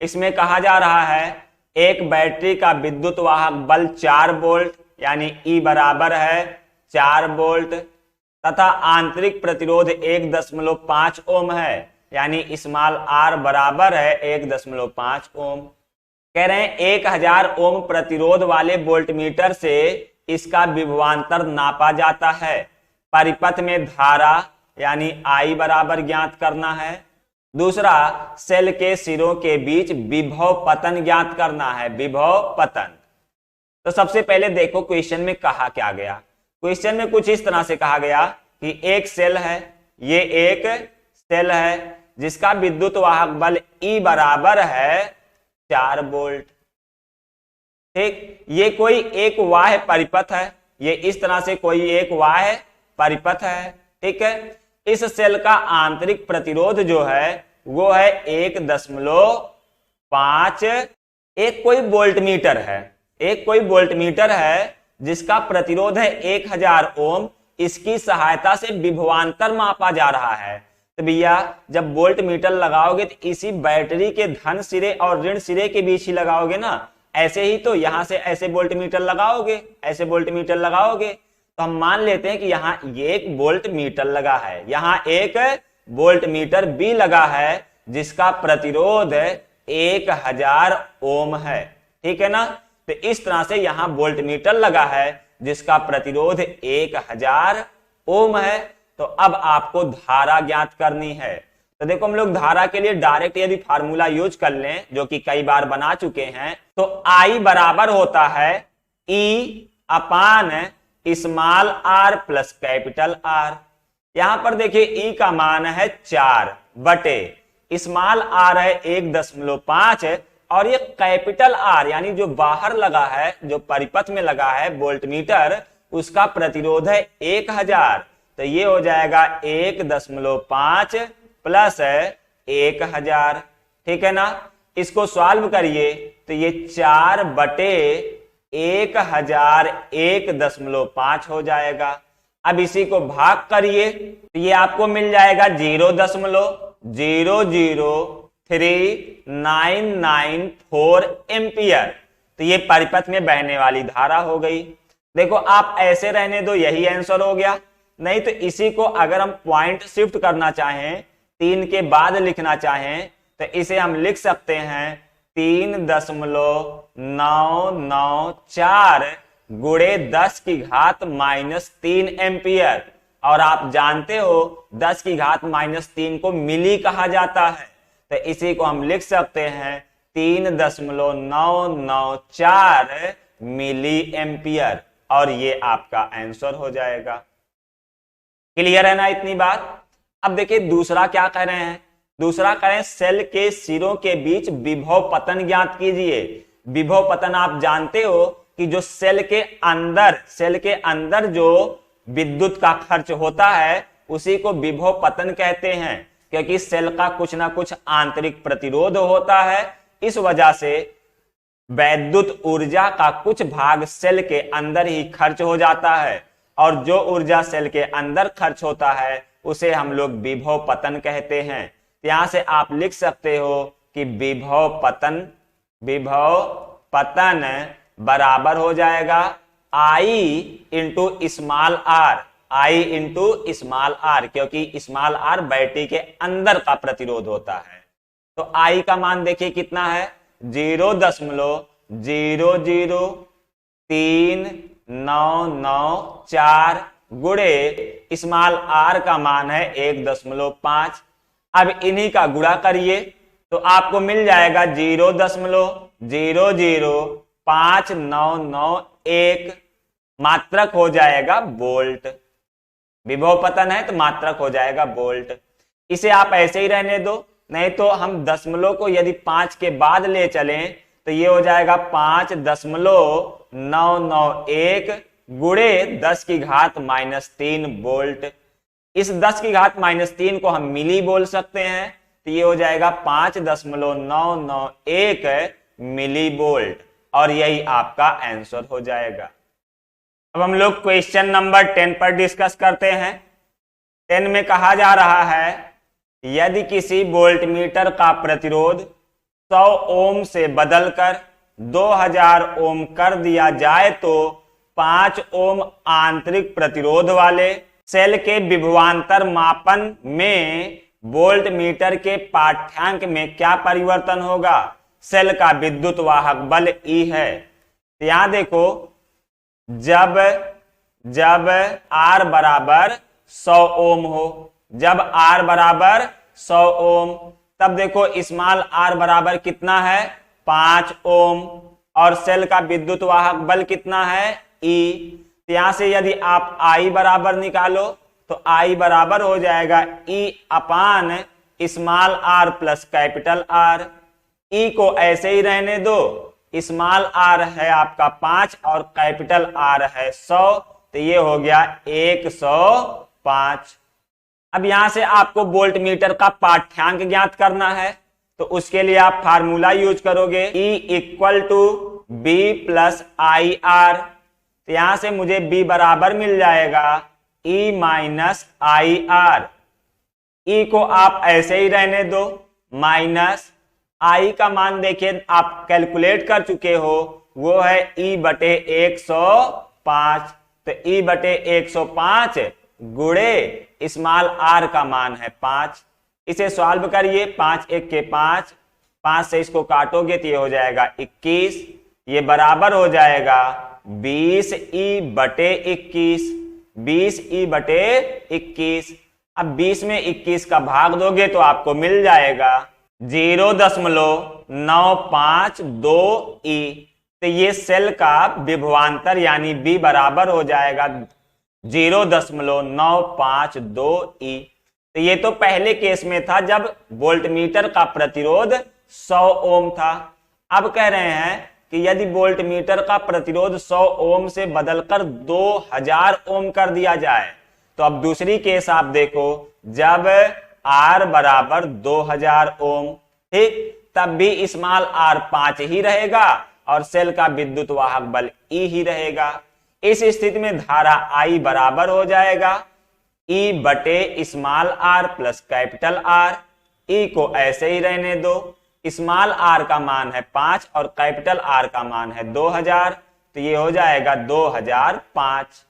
इसमें कहा जा रहा है एक बैटरी का विद्युत वाहक बल 4 वोल्ट यानी E बराबर है 4 वोल्ट तथा आंतरिक प्रतिरोध 1.5 ओम है यानी स्मॉल r बराबर है 1.5 ओम। कह रहे हैं 1000 ओम प्रतिरोध वाले वोल्टमीटर से इसका विभवांतर नापा जाता है। परिपथ में धारा यानी I बराबर ज्ञात करना है। दूसरा, सेल के सिरों के बीच विभव पतन ज्ञात करना है, विभव पतन। तो सबसे पहले देखो क्वेश्चन में कहा क्या गया। क्वेश्चन में कुछ इस तरह से कहा गया कि एक सेल है, ये एक सेल है जिसका विद्युत वाहक बल E बराबर है 4 वोल्ट। ठीक, ये कोई एक बाह्य परिपथ है, ये इस तरह से कोई एक बाह्य परिपथ है। ठीक है, इस सेल का आंतरिक प्रतिरोध जो है वो है 1.5। एक कोई वोल्टमीटर है जिसका प्रतिरोध है 1000 ओम। इसकी सहायता से विभवांतर मापा जा रहा है। तो भैया जब वोल्ट मीटर लगाओगे तो इसी बैटरी के धन सिरे और ऋण सिरे के बीच ही लगाओगे ना, ऐसे ही तो यहां से ऐसे वोल्ट मीटर लगाओगे, ऐसे वोल्ट मीटर लगाओगे। तो हम मान लेते हैं कि यहाँ एक वोल्ट मीटर लगा है, यहाँ एक वोल्ट मीटर भी लगा है जिसका प्रतिरोध 1000 ओम है, ठीक है ना। तो इस तरह से यहाँ वोल्ट मीटर लगा है जिसका प्रतिरोध 1000 ओम है। तो अब आपको धारा ज्ञात करनी है। तो देखो हम लोग धारा के लिए डायरेक्ट यदि फार्मूला यूज कर लें, जो कि कई बार बना चुके हैं, तो I बराबर होता है E अपान small r plus capital R। यहां पर देखिए E का मान है 4 बटे स्मॉल r है 1.5 और ये कैपिटल R यानी जो बाहर लगा है, जो परिपथ में लगा है वोल्ट मीटर, उसका प्रतिरोध है 1000। तो ये हो जाएगा 1.5 प्लस 1000, ठीक है ना। इसको सॉल्व करिए तो ये 4 बटे 1000 1.5 हो जाएगा। अब इसी को भाग करिए तो ये आपको मिल जाएगा 0.0039994 एम्पियर। तो ये परिपथ में बहने वाली धारा हो गई। देखो आप ऐसे रहने दो, यही आंसर हो गया। नहीं तो इसी को अगर हम पॉइंट शिफ्ट करना चाहें, 3 के बाद लिखना चाहें, तो इसे हम लिख सकते हैं 3.994 गुणे 10 की घात -3 एम्पियर। और आप जानते हो 10 की घात -3 को मिली कहा जाता है। तो इसी को हम लिख सकते हैं 3.994 मिली एम्पियर और ये आपका आंसर हो जाएगा। क्लियर है ना इतनी बात। अब देखिए दूसरा क्या कह रहे हैं। दूसरा कह रहे हैं सेल के सिरों के बीच विभव पतन ज्ञात कीजिए। विभव पतन आप जानते हो कि जो सेल के अंदर जो विद्युत का खर्च होता है उसी को विभव पतन कहते हैं, क्योंकि सेल का कुछ ना कुछ आंतरिक प्रतिरोध होता है। इस वजह से वैद्युत ऊर्जा का कुछ भाग सेल के अंदर ही खर्च हो जाता है और जो ऊर्जा सेल के अंदर खर्च होता है उसे हम लोग विभव पतन कहते हैं। यहां से आप लिख सकते हो कि विभव पतन बराबर हो जाएगा I इंटू स्मॉल r, क्योंकि स्मॉल r बैटरी के अंदर का प्रतिरोध होता है। तो I का मान देखिए कितना है 0.0039994 गुणे स्मॉल r का मान है 1.5। अब इन्हीं का गुणा करिए तो आपको मिल जाएगा 0.00591 मात्रक हो जाएगा वोल्ट। विभव पतन है तो मात्रक हो जाएगा वोल्ट। इसे आप ऐसे ही रहने दो, नहीं तो हम दशमलव को यदि 5 के बाद ले चलें तो ये हो जाएगा 5.991 गुणे 10 की घात -3 वोल्ट। इस 10 की घात -3 को हम मिली बोल सकते हैं, तो ये हो जाएगा 5.991 मिली वोल्ट और यही आपका आंसर हो जाएगा। अब हम लोग क्वेश्चन नंबर 10 पर डिस्कस करते हैं। 10 में कहा जा रहा है यदि किसी वोल्टमीटर का प्रतिरोध 100 ओम से बदलकर 2000 ओम कर दिया जाए तो 5 ओम आंतरिक प्रतिरोध वाले सेल के विभवांतर मापन में वोल्टमीटर के पाठ्यांक में क्या परिवर्तन होगा। सेल का विद्युत वाहक बल E है। तो यहां देखो जब R बराबर 100 ओम हो, जब R बराबर 100 ओम, तब देखो स्मॉल r बराबर कितना है 5 ओम और सेल का विद्युत वाहक बल कितना है E। यहां से यदि आप I बराबर निकालो तो I बराबर हो जाएगा E अपान small r plus capital R। E को ऐसे ही रहने दो, स्मॉल r है आपका 5 और कैपिटल R है 100, तो ये हो गया 105। अब यहां से आपको वोल्टमीटर का पाठ्यांक ज्ञात करना है, तो उसके लिए आप फार्मूला यूज करोगे E equal to B plus IR। तो यहां से मुझे B बराबर मिल जाएगा E माइनस आई आर। ई को आप ऐसे ही रहने दो, माइनस आई का मान देखिए आप कैलकुलेट कर चुके हो, वो है E बटे 105। तो E बटे 105 गुणे स्मॉल आर का मान है 5। इसे सॉल्व करिए, 5 1 के 5, 5 से इसको काटोगे तो ये हो जाएगा 21, ये बराबर हो जाएगा 20E बटे 21, 20E बटे 21। अब 20 में 21 का भाग दोगे तो आपको मिल जाएगा 0.952E। तो ये सेल का विभवांतर यानी B बराबर हो जाएगा 0.952E। तो ये तो पहले केस में था जब वोल्टमीटर का प्रतिरोध 100 ओम था। अब कह रहे हैं कि यदि वोल्टमीटर का प्रतिरोध 100 ओम से बदलकर 2000 ओम कर दिया जाए, तो अब दूसरी केस आप देखो, जब R बराबर 2000 ओम, ठीक, तब भी स्मॉल r 5 ही रहेगा और सेल का विद्युत वाहक बल E ही रहेगा। इस स्थिति में धारा I बराबर हो जाएगा E बटे small r plus capital R। E को ऐसे ही रहने दो, स्मॉल r का मान है 5 और कैपिटल R का मान है 2000, तो ये हो जाएगा 2005।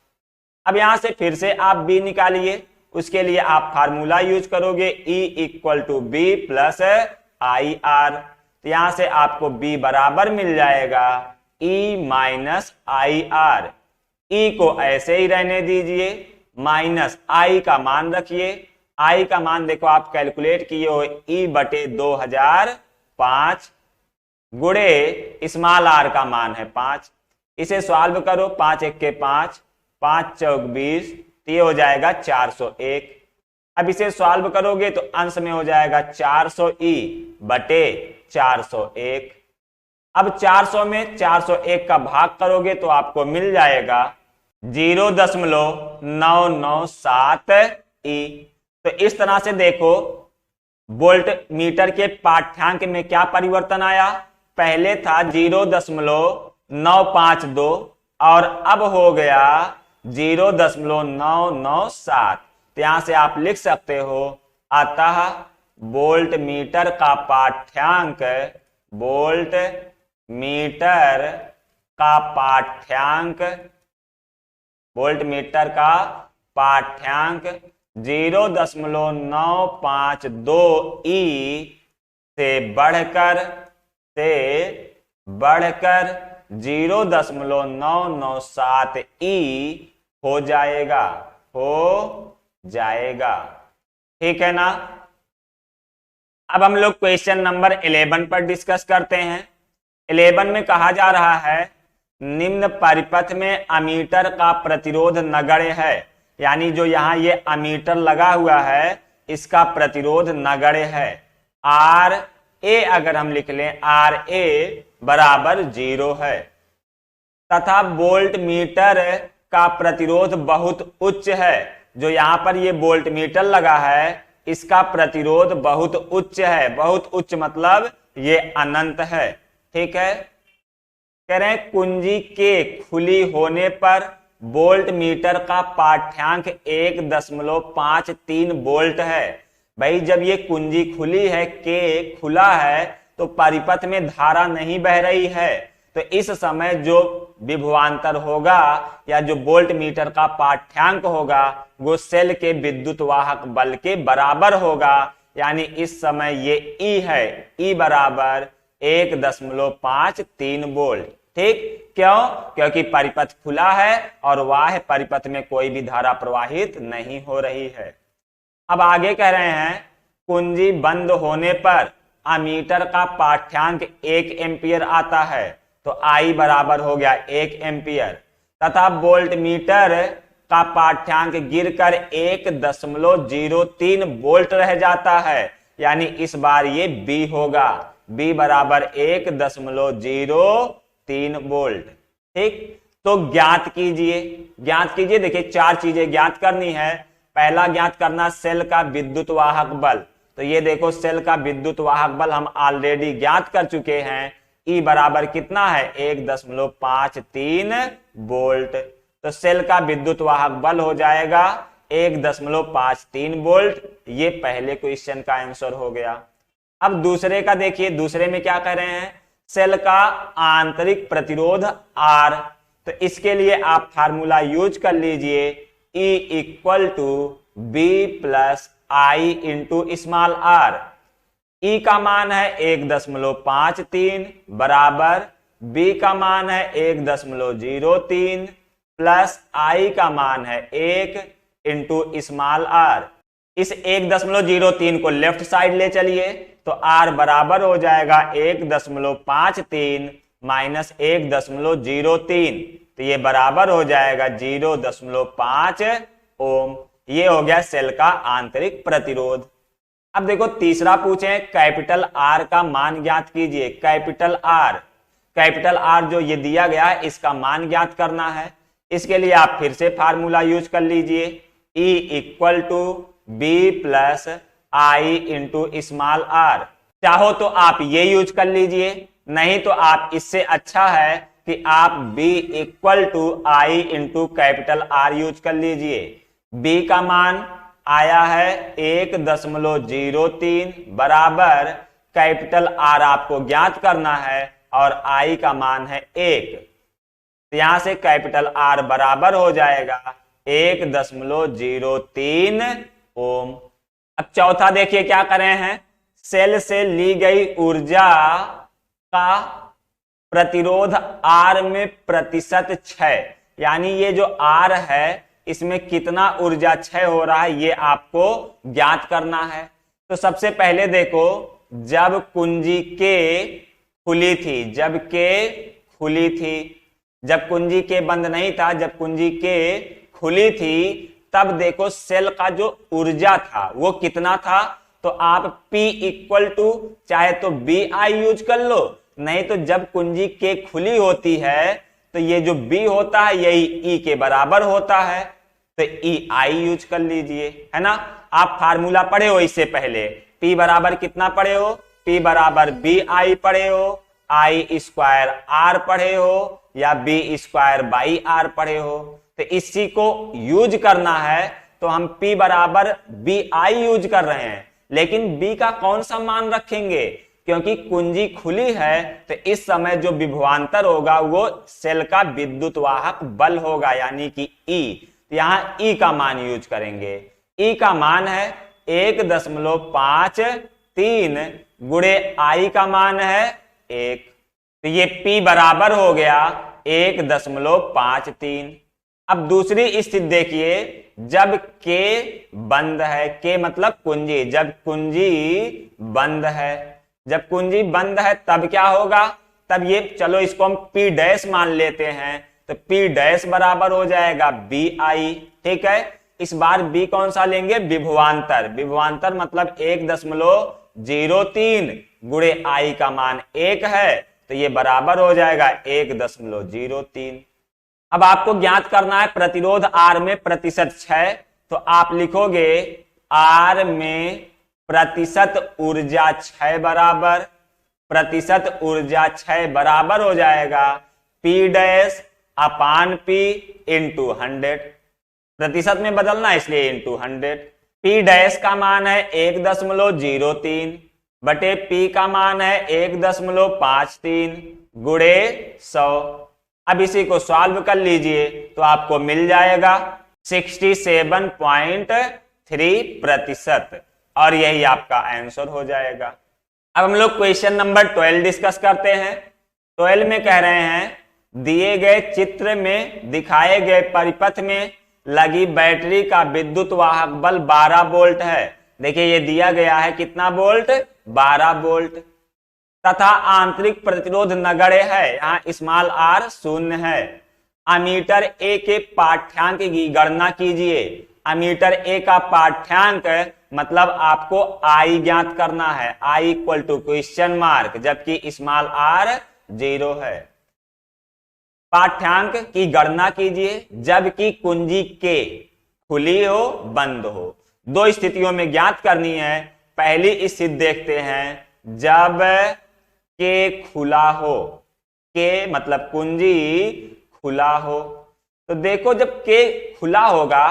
अब यहां से फिर से आप B निकालिए, उसके लिए आप फार्मूला यूज करोगे E equal to B plus I R. तो यहां से आपको B बराबर मिल जाएगा E minus I R. E को ऐसे ही रहने दीजिए, माइनस I का मान रखिए। I का मान देखो आप कैलकुलेट किए हो, E बटे 2005 गुणे स्मॉल r का मान है 5। इसे सॉल्व करो, 5 1 के 5, 5 चौक 20, तो ये हो जाएगा 401। अब इसे सॉल्व करोगे तो अंश में हो जाएगा 400E बटे 401। अब 400 में 401 का भाग करोगे तो आपको मिल जाएगा 0.997E। तो इस तरह से देखो वोल्ट मीटर के पाठ्यांक में क्या परिवर्तन आया, पहले था 0.952 और अब हो गया 0.997। तो यहां से आप लिख सकते हो, अतः वोल्ट मीटर का पाठ्यांक, वोल्ट मीटर का पाठ्यांक, वोल्ट मीटर का पाठ्यांक 0.952E से बढ़कर 0.997E हो जाएगा, ठीक है ना। अब हम लोग क्वेश्चन नंबर 11 पर डिस्कस करते हैं। 11 में कहा जा रहा है निम्न परिपथ में अमीटर का प्रतिरोध नगण्य है, यानी जो यहां ये अमीटर लगा हुआ है इसका प्रतिरोध नगण्य है। आर ए अगर हम लिख लें, आर ए बराबर 0 है तथा वोल्ट मीटर का प्रतिरोध बहुत उच्च है। जो यहां पर ये वोल्ट मीटर लगा है इसका प्रतिरोध बहुत उच्च है, बहुत उच्च मतलब ये अनंत है, ठीक है। कह रहे हैं कुंजी के खुली होने पर वोल्ट मीटर का पाठ्यांक 1.53 वोल्ट है। भाई जब ये कुंजी खुली है, के खुला है, तो परिपथ में धारा नहीं बह रही है, तो इस समय जो विभवांतर होगा या जो वोल्ट मीटर का पाठ्यांक होगा वो सेल के विद्युत वाहक बल के बराबर होगा। यानी इस समय ये E है, E बराबर 1.53 वोल्ट, ठीक। क्यों? क्योंकि परिपथ खुला है और बाह्य परिपथ में कोई भी धारा प्रवाहित नहीं हो रही है। अब आगे कह रहे हैं कुंजी बंद होने पर अमीटर का पाठ्यांक 1 एम्पियर आता है, तो I बराबर हो गया 1 एम्पियर तथा वोल्ट मीटर का पाठ्यांक गिरकर 1.03 वोल्ट रह जाता है, यानी इस बार ये B होगा, B बराबर 1.03 वोल्ट, ठीक। तो ज्ञात कीजिए, देखिए 4 चीजें ज्ञात करनी है। पहला ज्ञात करना सेल का विद्युत वाहक बल, तो ये देखो सेल का विद्युत वाहक बल हम ऑलरेडी ज्ञात कर चुके हैं। E बराबर कितना है 1.53 वोल्ट। तो सेल का विद्युत वाहक बल हो जाएगा 1.53 वोल्ट। ये पहले क्वेश्चन का आंसर हो गया। अब दूसरे का देखिए, दूसरे में क्या कह रहे हैं, सेल का आंतरिक प्रतिरोध R। तो इसके लिए आप फार्मूला यूज कर लीजिए, E equal to B plus I into small r। E का मान है 1.53 बराबर B का मान है 1.03 प्लस I का मान है 1 इंटू स्मॉल r। इस 1.03 को लेफ्ट साइड ले चलिए तो R बराबर हो जाएगा 1.53 माइनस 1.03, तो ये बराबर हो जाएगा 0.5 ओम। ये हो गया सेल का आंतरिक प्रतिरोध। अब देखो तीसरा पूछे, कैपिटल R का मान ज्ञात कीजिए। कैपिटल R जो ये दिया गया है इसका मान ज्ञात करना है। इसके लिए आप फिर से फार्मूला यूज कर लीजिए, E equal to B plus I into small r। चाहो तो आप ये यूज कर लीजिए, नहीं तो आप इससे अच्छा है कि आप B equal to I into capital R use कर लीजिए। B का मान आया है 1.03 बराबर कैपिटल R आपको ज्ञात करना है और I का मान है 1। तो यहां से कैपिटल R बराबर हो जाएगा 1.03 ओम। अब चौथा देखिए क्या कर रहे हैं, सेल से ली गई ऊर्जा का प्रतिरोध R में प्रतिशत क्षय, यानी ये जो R है इसमें कितना ऊर्जा क्षय हो रहा है ये आपको ज्ञात करना है। तो सबसे पहले देखो, जब कुंजी के खुली थी, जब कुंजी के बंद नहीं था, जब कुंजी के खुली थी, तब देखो सेल का जो ऊर्जा था वो कितना था। तो आप P इक्वल टू चाहे तो BI यूज कर लो, नहीं तो जब कुंजी के खुली होती है तो ये जो B होता है यही E के बराबर होता है, तो EI यूज कर लीजिए, है ना। आप फार्मूला पढ़े हो इससे पहले, P बराबर कितना पढ़े हो, P बराबर BI पढ़े हो, I स्क्वायर R पढ़े हो या B स्क्वायर बाई R पढ़े हो। तो इसी को यूज करना है, तो हम P बराबर BI यूज कर रहे हैं, लेकिन B का कौन सा मान रखेंगे, क्योंकि कुंजी खुली है तो इस समय जो विभवांतर होगा वो सेल का विद्युत वाहक बल होगा, यानी कि E। तो यहां E का मान यूज करेंगे। E का मान है 1.53 गुणे I का मान है 1, तो ये P बराबर हो गया 1.53। अब दूसरी स्थिति देखिए, जब K बंद है, K मतलब कुंजी, जब कुंजी बंद है तब क्या होगा, तब ये चलो इसको हम P डैश मान लेते हैं, तो P डैश बराबर हो जाएगा BI। ठीक है, इस बार B कौन सा लेंगे, विभवांतर मतलब 1.03 गुणे I का मान 1 है, तो ये बराबर हो जाएगा 1.03। अब आपको ज्ञात करना है प्रतिरोध R में प्रतिशत क्षय, तो आप लिखोगे R में प्रतिशत ऊर्जा क्षय बराबर हो जाएगा P डैश अपान P इंटू 100। प्रतिशत में बदलना इसलिए इंटू 100। P डैश का मान है 1.03 बटे P का मान है 1.53 गुणे 100। अब इसी को सॉल्व कर लीजिए तो आपको मिल जाएगा 67.3%, और यही आपका आंसर हो जाएगा। अब हम लोग क्वेश्चन नंबर 12 डिस्कस करते हैं। 12 में कह रहे हैं, दिए गए चित्र में दिखाए गए परिपथ में लगी बैटरी का विद्युत वाहक बल 12 वोल्ट है। देखिए ये दिया गया है कितना वोल्ट, 12 वोल्ट, तथा आंतरिक प्रतिरोध नगण्य है, यहाँ स्मॉल r शून्य है। अमीटर A के पाठ्यांक की गणना कीजिए। अमीटर A का पाठ्यांक मतलब आपको I ज्ञात करना है, I equal to question mark, जबकि स्मॉल r 0 है। पाठ्यांक की गणना कीजिए जबकि कुंजी K खुली हो बंद हो। दो स्थितियों में ज्ञात करनी है। पहली स्थिति देखते हैं, जब K खुला हो, K मतलब कुंजी खुला हो, तो देखो जब के खुला होगा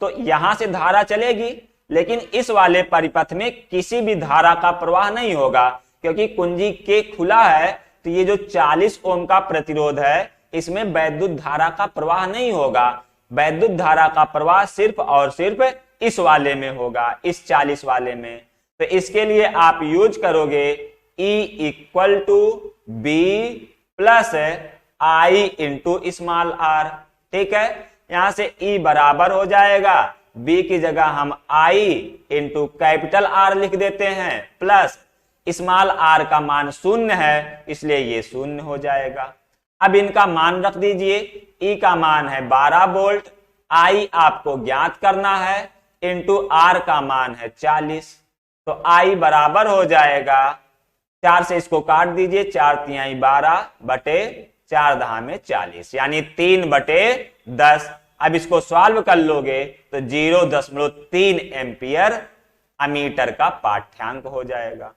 तो यहां से धारा चलेगी, लेकिन इस वाले परिपथ में किसी भी धारा का प्रवाह नहीं होगा, क्योंकि कुंजी के खुला है। तो ये जो 40 ओम का प्रतिरोध है इसमें वैद्युत धारा का प्रवाह नहीं होगा। वैद्युत धारा का प्रवाह सिर्फ और सिर्फ इस वाले में होगा, इस 40 वाले में। तो इसके लिए आप यूज करोगे E equal to B plus I into small R. ठीक है, यहां से E बराबर हो जाएगा, B की जगह हम I इंटू कैपिटल R लिख देते हैं, प्लस स्मॉल r का मान 0 है इसलिए ये 0 हो जाएगा। अब इनका मान रख दीजिए, E का मान है 12 वोल्ट, I आपको ज्ञात करना है, इंटू R का मान है 40। तो I बराबर हो जाएगा, 4 से इसको काट दीजिए, 4 तिहाई 12 बटे 4 दहा में 40, यानी 3/10। अब इसको सॉल्व कर लोगे तो 0.3 एम्पियर अमीटर का पाठ्यांक हो जाएगा।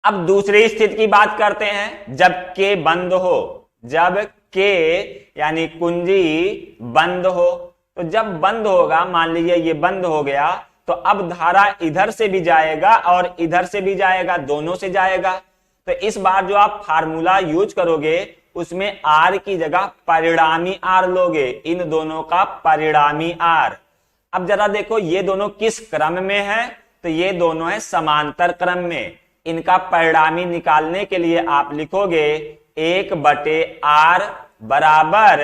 अब दूसरी स्थिति की बात करते हैं, जब के बंद हो, जब के यानी कुंजी बंद हो। तो जब बंद होगा, मान लीजिए ये बंद हो गया, तो अब धारा इधर से भी जाएगा और इधर से भी जाएगा, दोनों से जाएगा। तो इस बार जो आप फार्मूला यूज करोगे उसमें R की जगह परिणामी R लोगे, इन दोनों का परिणामी R। अब जरा देखो ये दोनों किस क्रम में है, तो ये दोनों है समांतर क्रम में। इनका परिणामी निकालने के लिए आप लिखोगे 1/R बराबर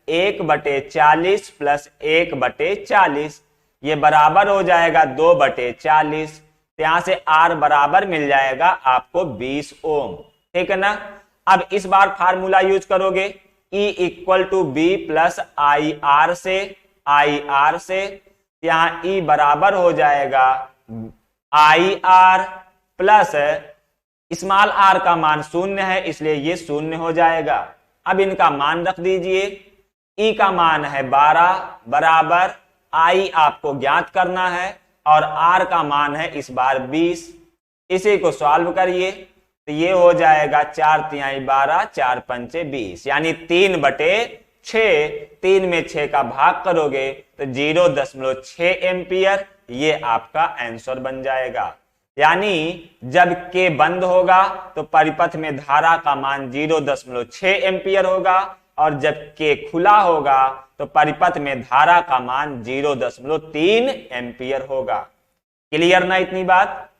1/40 प्लस 1/40, ये बराबर हो जाएगा 2/40। यहां से R बराबर मिल जाएगा आपको 20 ओम। ठीक है ना। अब इस बार फार्मूला यूज करोगे E equal to B plus I R से, यहां E बराबर हो जाएगा I R plus small r का मान 0 है इसलिए ये 0 हो जाएगा। अब इनका मान रख दीजिए, E का मान है 12 बराबर I आपको ज्ञात करना है और R का मान है इस बार 20। इसी को सॉल्व करिए तो ये हो जाएगा 4 तिहाई 12, 4 पंचे 20, यानी 3/6। 3 में 6 का भाग करोगे तो 0.6 एम्पियर, ये आपका आंसर बन जाएगा। यानी जब के बंद होगा तो परिपथ में धारा का मान 0.6 एम्पियर होगा, और जब के खुला होगा तो परिपथ में धारा का मान 0.3 एम्पियर होगा। क्लियर ना इतनी बात।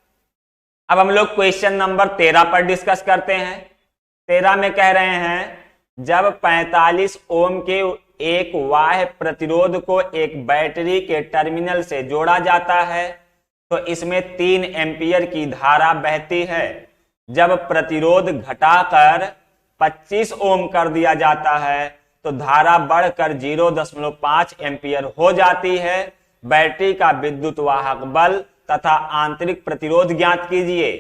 अब हम लोग क्वेश्चन नंबर 13 पर डिस्कस करते हैं। 13 में कह रहे हैं जब 45 ओम के एक बाह्य प्रतिरोध को एक बैटरी के टर्मिनल से जोड़ा जाता है तो इसमें 3 एम्पियर की धारा बहती है। जब प्रतिरोध घटाकर 25 ओम कर दिया जाता है तो धारा बढ़कर 0.5 एम्पियर हो जाती है। बैटरी का विद्युत वाहक बल तथा आंतरिक प्रतिरोध ज्ञात कीजिए।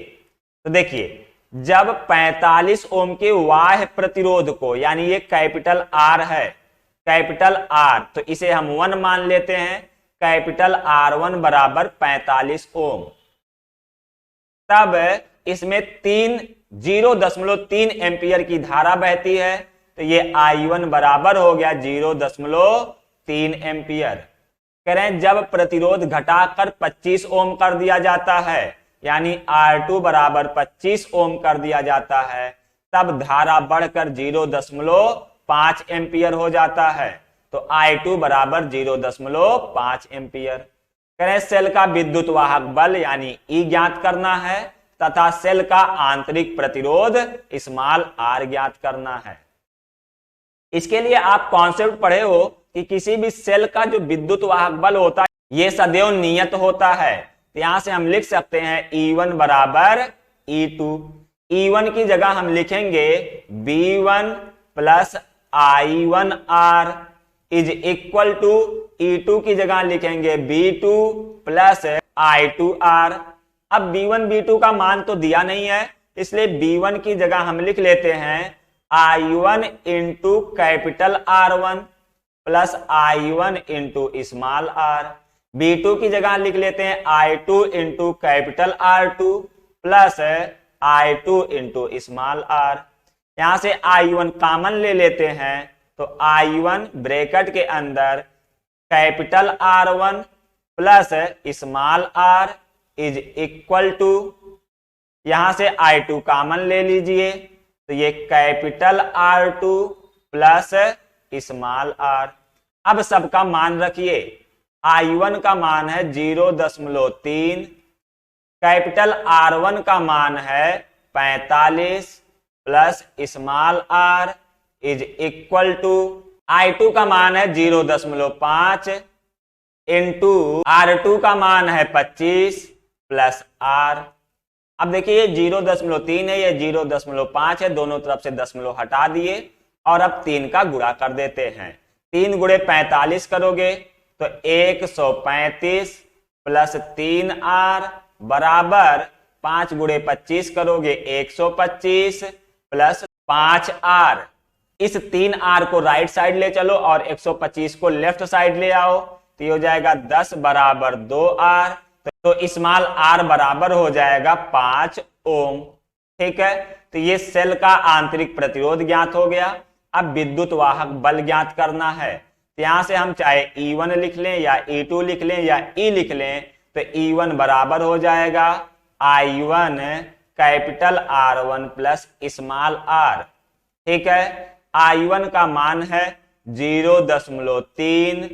तो देखिए, जब 45 ओम के बाह्य प्रतिरोध को, यानी ये कैपिटल R है, कैपिटल R, तो इसे हम 1 मान लेते हैं, कैपिटल R1 बराबर 45 ओम। तब इसमें 0.3 एम्पियर की धारा बहती है, तो ये I1 बराबर हो गया 0.3 एम्पियर। कह रहे हैं जब प्रतिरोध घटाकर 25 ओम कर दिया जाता है, यानी R2 बराबर 25 ओम कर दिया जाता है, तब धारा बढ़कर 0.5 एम्पियर हो जाता है, तो I2 बराबर 0.5 एम्पियर। कह रहे हैं सेल का विद्युत वाहक बल यानी E ज्ञात करना है तथा सेल का आंतरिक प्रतिरोध स्मॉल r ज्ञात करना है। इसके लिए आप कॉन्सेप्ट पढ़े हो कि किसी भी सेल का जो विद्युत वाहक बल होता है ये सदैव नियत होता है। तो यहां से हम लिख सकते हैं E1 बराबर E2। E1 की जगह हम लिखेंगे B1 plus I1R is equal to, E2 की जगह लिखेंगे B2 प्लस I2R। अब B1 B2 का मान तो दिया नहीं है, इसलिए B1 की जगह हम लिख लेते हैं I1 into capital R1 plus I1 into small r। B2 की जगह लिख लेते हैं I2 into capital R2 plus I2 into small r। यहां से I1 कॉमन ले लेते हैं तो I1 ब्रैकेट के अंदर capital R1 plus small r is equal to, यहां से I2 कॉमन ले लीजिए तो ये capital R2 plus small r। अब सबका मान रखिए, I1 का मान है 0.3, कैपिटल R1 का मान है 45 plus small r is equal to I2 का मान है 0.5 इंटू R2 का मान है 25 प्लस r। अब देखिए 0.3 है, ये 0.5 है, दोनों तरफ से दशमलव हटा दिए और अब 3 का गुणा कर देते हैं। 3 गुणे 45 करोगे तो 135 प्लस 3r बराबर 5 गुणे 25 करोगे 125 प्लस 5r। इस 3r को राइट साइड ले चलो और 125 को लेफ्ट साइड ले आओ तो ये हो जाएगा 10 बराबर 2r। तो स्मॉल r बराबर हो जाएगा 5 ओम। ठीक है, तो ये सेल का आंतरिक प्रतिरोध ज्ञात हो गया। अब विद्युत वाहक बल ज्ञात करना है, तो यहां से हम चाहे E1 लिख लें या E2 लिख लें या E लिख लें, तो E1 बराबर हो जाएगा I1 capital R1 plus small r। ठीक है, I1 का मान है 0.3,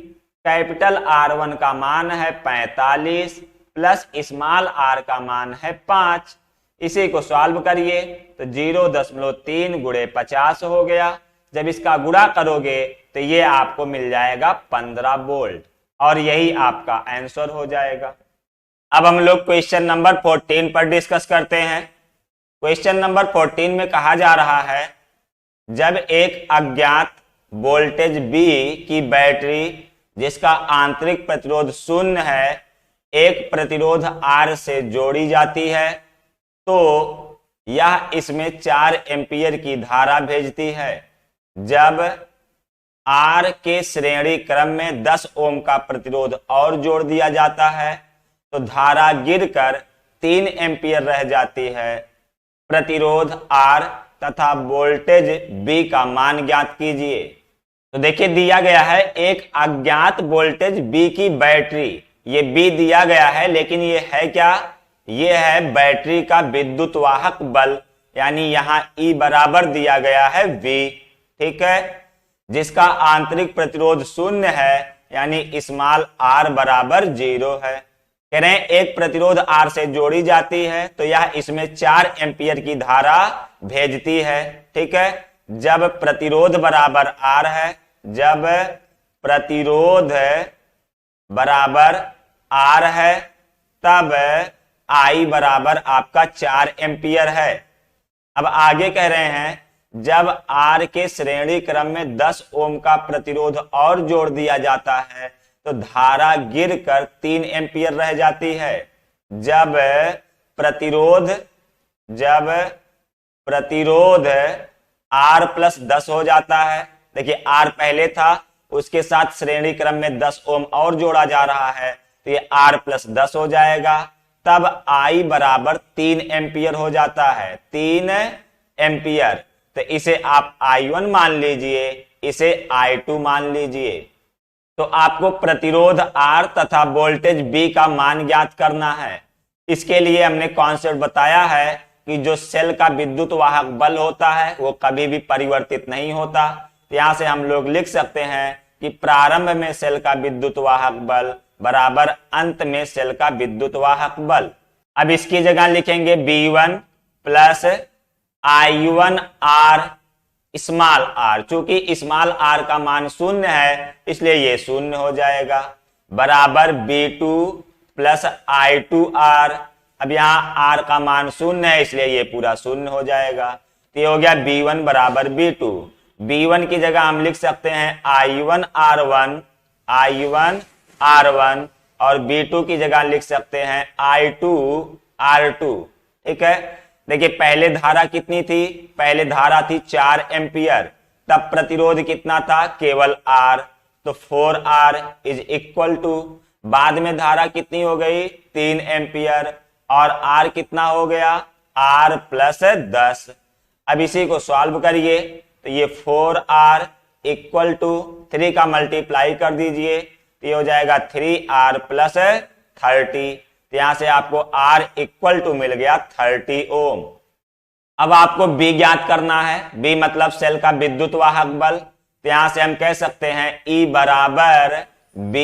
कैपिटल R1 का मान है 45 प्लस स्मॉल r का मान है 5। इसी को सॉल्व करिए तो 0.3 गुणे 50 हो गया। जब इसका गुणा करोगे तो ये आपको मिल जाएगा 15 वोल्ट और यही आपका आंसर हो जाएगा। अब हम लोग क्वेश्चन नंबर 14 पर डिस्कस करते हैं। क्वेश्चन नंबर 14 में कहा जा रहा है, जब एक अज्ञात वोल्टेज B की बैटरी जिसका आंतरिक प्रतिरोध 0 है एक प्रतिरोध R से जोड़ी जाती है तो यह इसमें 4 एम्पीयर की धारा भेजती है। जब R के श्रेणी क्रम में 10 ओम का प्रतिरोध और जोड़ दिया जाता है तो धारा गिरकर 3 एम्पीयर रह जाती है। प्रतिरोध R तथा वोल्टेज B का मान ज्ञात कीजिए। तो देखिए दिया गया है एक अज्ञात वोल्टेज B की बैटरी, ये B दिया गया है लेकिन ये है क्या, ये है बैटरी का विद्युत वाहक बल, यानी यहाँ E बराबर दिया गया है V। ठीक है, जिसका आंतरिक प्रतिरोध 0 है यानी स्मॉल r बराबर 0 है। कह रहे हैं एक प्रतिरोध R से जोड़ी जाती है तो यह इसमें 4 एम्पीयर की धारा भेजती है। ठीक है, जब प्रतिरोध बराबर R है, जब प्रतिरोध बराबर R है तब I बराबर आपका 4 एम्पीयर है। अब आगे कह रहे हैं जब R के श्रेणी क्रम में 10 ओम का प्रतिरोध और जोड़ दिया जाता है तो धारा गिरकर 3 एम्पीयर रह जाती है। जब प्रतिरोध R प्लस 10 हो जाता है, देखिए R पहले था उसके साथ श्रेणी क्रम में 10 ओम और जोड़ा जा रहा है तो ये R प्लस 10 हो जाएगा, तब I बराबर 3 एम्पीयर हो जाता है, 3 एम्पीयर। तो इसे आप I1 मान लीजिए, इसे I2 मान लीजिए। तो आपको प्रतिरोध R तथा वोल्टेज B का मान ज्ञात करना है। इसके लिए हमने कॉन्सेप्ट बताया है कि जो सेल का विद्युत वाहक बल होता है वो कभी भी परिवर्तित नहीं होता। तो यहां से हम लोग लिख सकते हैं कि प्रारंभ में सेल का विद्युत वाहक बल बराबर अंत में सेल का विद्युत वाहक बल। अब इसकी जगह लिखेंगे B1 plus I1 R small r, चूंकि स्मॉल r का मान 0 है इसलिए ये 0 हो जाएगा, बराबर B2 प्लस I2 R। अब यहाँ r का मान 0 है इसलिए ये पूरा 0 हो जाएगा। तो ये हो गया B1 बराबर B2। B1 की जगह हम लिख सकते हैं I1 R1 और B2 की जगह लिख सकते हैं I2 R2। ठीक है, देखिए पहले धारा कितनी थी, पहले धारा थी 4 एम्पीयर, तब प्रतिरोध कितना था, केवल R, तो 4R इज इक्वल टू, बाद में धारा कितनी हो गई 3 एम्पीयर और R कितना हो गया R प्लस 10। अब इसी को सॉल्व करिए तो ये 4R इक्वल टू 3 का मल्टीप्लाई कर दीजिए, तो ये हो जाएगा 3R प्लस 30। तो यहां से आपको R इक्वल टू मिल गया 30 ओम। अब आपको B ज्ञात करना है। B मतलब सेल का विद्युत वाहक बल। तो यहां से हम कह सकते हैं E बराबर B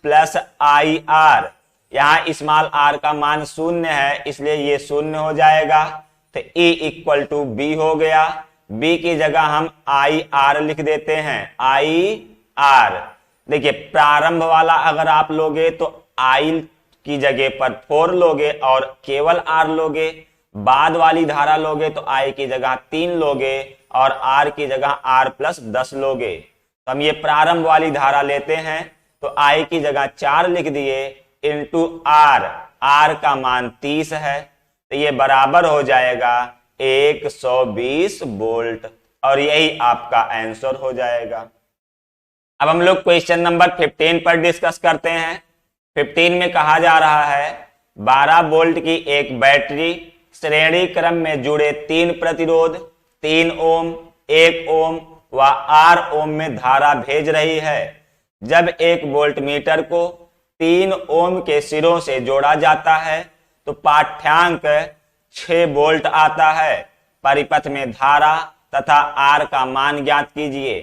प्लस आई आर। यहां स्मॉल r का मान 0 है, इसलिए ये 0 हो जाएगा। तो E इक्वल टू B हो गया। B की जगह हम आई आर लिख देते हैं, आई आर। देखिए प्रारंभ वाला अगर आप लोगे तो I की जगह पर 4 लोगे और केवल R लोगे। बाद वाली धारा लोगे तो I की जगह 3 लोगे और R की जगह R प्लस 10 लोगे। तो हम ये प्रारंभ वाली धारा लेते हैं, तो I की जगह 4 लिख दिए इंटू R। R का मान 30 है, तो ये बराबर हो जाएगा 120 वोल्ट और यही आपका आंसर हो जाएगा। अब हम लोग क्वेश्चन नंबर 15 पर डिस्कस करते हैं। 15 में कहा जा रहा है 12 वोल्ट की एक बैटरी श्रेणी क्रम में जुड़े 3 प्रतिरोध 3 ओम 1 ओम व 8 ओम में धारा भेज रही है। जब एक वोल्ट मीटर को 3 ओम के सिरों से जोड़ा जाता है तो पाठ्यांक 6 वोल्ट आता है। परिपथ में धारा तथा आर का मान ज्ञात कीजिए।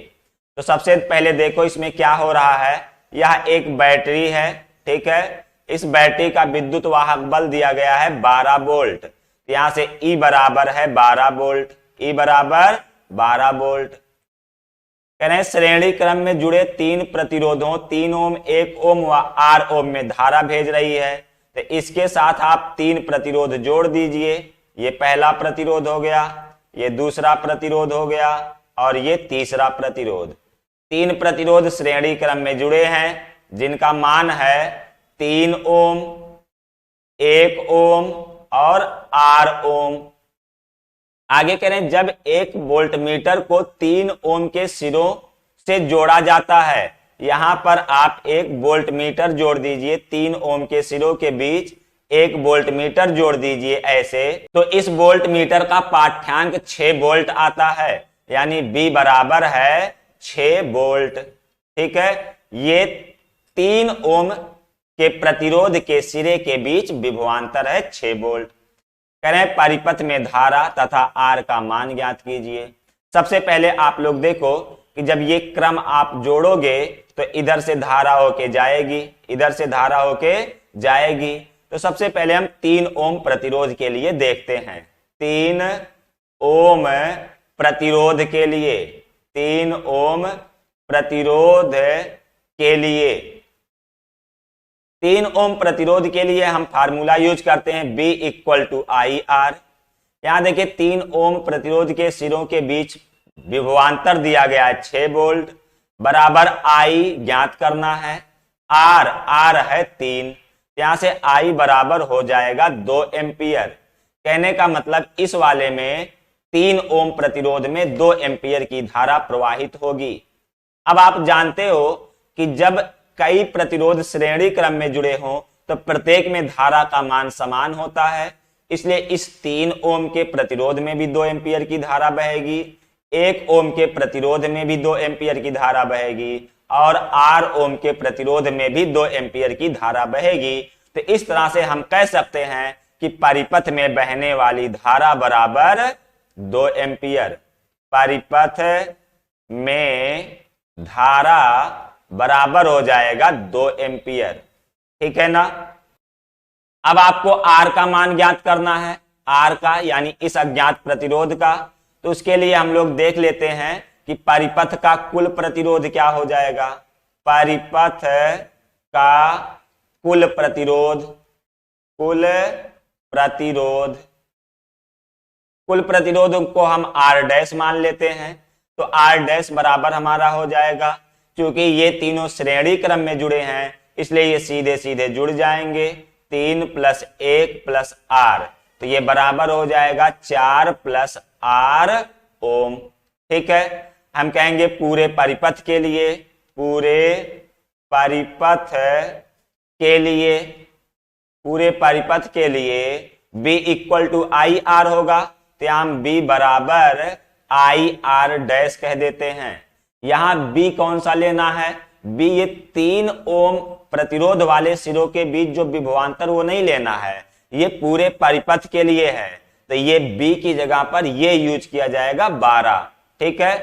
तो सबसे पहले देखो इसमें क्या हो रहा है। यह एक बैटरी है, ठीक है। इस बैटरी का विद्युत वाहक बल दिया गया है 12 वोल्ट। यहां से E बराबर है 12 वोल्ट। E बराबर 12 वोल्ट। कह रहे हैं श्रेणी क्रम में जुड़े 3 प्रतिरोधों 3 ओम 1 ओम व 8 ओम में धारा भेज रही है। तो इसके साथ आप 3 प्रतिरोध जोड़ दीजिए। ये पहला प्रतिरोध हो गया, ये दूसरा प्रतिरोध हो गया और ये तीसरा प्रतिरोध। 3 प्रतिरोध श्रेणी क्रम में जुड़े हैं जिनका मान है 3 ओम 1 ओम और 8 ओम। आगे कह रहे हैं जब एक वोल्ट मीटर को 3 ओम के सिरों से जोड़ा जाता है। यहां पर आप एक वोल्ट मीटर जोड़ दीजिए, 3 ओम के सिरों के बीच एक वोल्ट मीटर जोड़ दीजिए ऐसे। तो इस वोल्ट मीटर का पाठ्यांक 6 वोल्ट आता है, यानी B बराबर है 6 वोल्ट, ठीक है। ये 3 ओम के प्रतिरोध के सिरे के बीच विभवांतर है 6 वोल्ट। कह रहे हैं परिपथ में धारा तथा आर का मान ज्ञात कीजिए। सबसे पहले आप लोग देखो कि जब ये क्रम आप जोड़ोगे तो इधर से धारा होके जाएगी, इधर से धारा होके जाएगी। तो सबसे पहले हम 3 ओम प्रतिरोध के लिए देखते हैं। 3 ओम प्रतिरोध के लिए, 3 ओम प्रतिरोध के लिए, 3 ओम प्रतिरोध के लिए हम फार्मूला यूज करते हैं B equal to I R. यहां देखिए 3 ओम प्रतिरोध के सिरों के बीच विभवांतर दिया गया है 6 वोल्ट बराबर I ज्ञात करना है। R है 3, यहां से I बराबर हो जाएगा 2 एम्पियर। कहने का मतलब इस वाले में 3 ओम प्रतिरोध में 2 एम्पियर की धारा प्रवाहित होगी। अब आप जानते हो कि जब कई प्रतिरोध श्रेणी क्रम में जुड़े हों तो प्रत्येक में धारा का मान समान होता है, इसलिए इस 3 ओम के प्रतिरोध में भी 2 एम्पियर की धारा बहेगी, 1 ओम के प्रतिरोध में भी 2 एम्पियर की धारा बहेगी और 8 ओम के प्रतिरोध में भी 2 एम्पियर की धारा बहेगी। तो इस तरह से हम कह सकते हैं कि परिपथ में बहने वाली धारा बराबर 2 एम्पियर। परिपथ में धारा बराबर हो जाएगा 2 एम्पियर, ठीक है ना। अब आपको R का मान ज्ञात करना है, R का यानी इस अज्ञात प्रतिरोध का। तो उसके लिए हम लोग देख लेते हैं कि परिपथ का कुल प्रतिरोध क्या हो जाएगा। परिपथ का कुल प्रतिरोध, कुल प्रतिरोध को हम R डैश मान लेते हैं। तो R डैश बराबर हमारा हो जाएगा, क्योंकि ये तीनों श्रेणी क्रम में जुड़े हैं इसलिए ये सीधे सीधे जुड़ जाएंगे। 3 + 1 + R, तो ये बराबर हो जाएगा 4 + R ओम, ठीक है। हम कहेंगे पूरे परिपथ के लिए, पूरे परिपथ के लिए B equal to I R होगा। तो हम B बराबर आई आर डैश कह देते हैं। यहां बी कौन सा लेना है, बी ये 3 ओम प्रतिरोध वाले सिरों के बीच जो विभवांतर वो नहीं लेना है, ये पूरे परिपथ के लिए है। तो ये बी की जगह पर ये यूज किया जाएगा 12। ठीक है,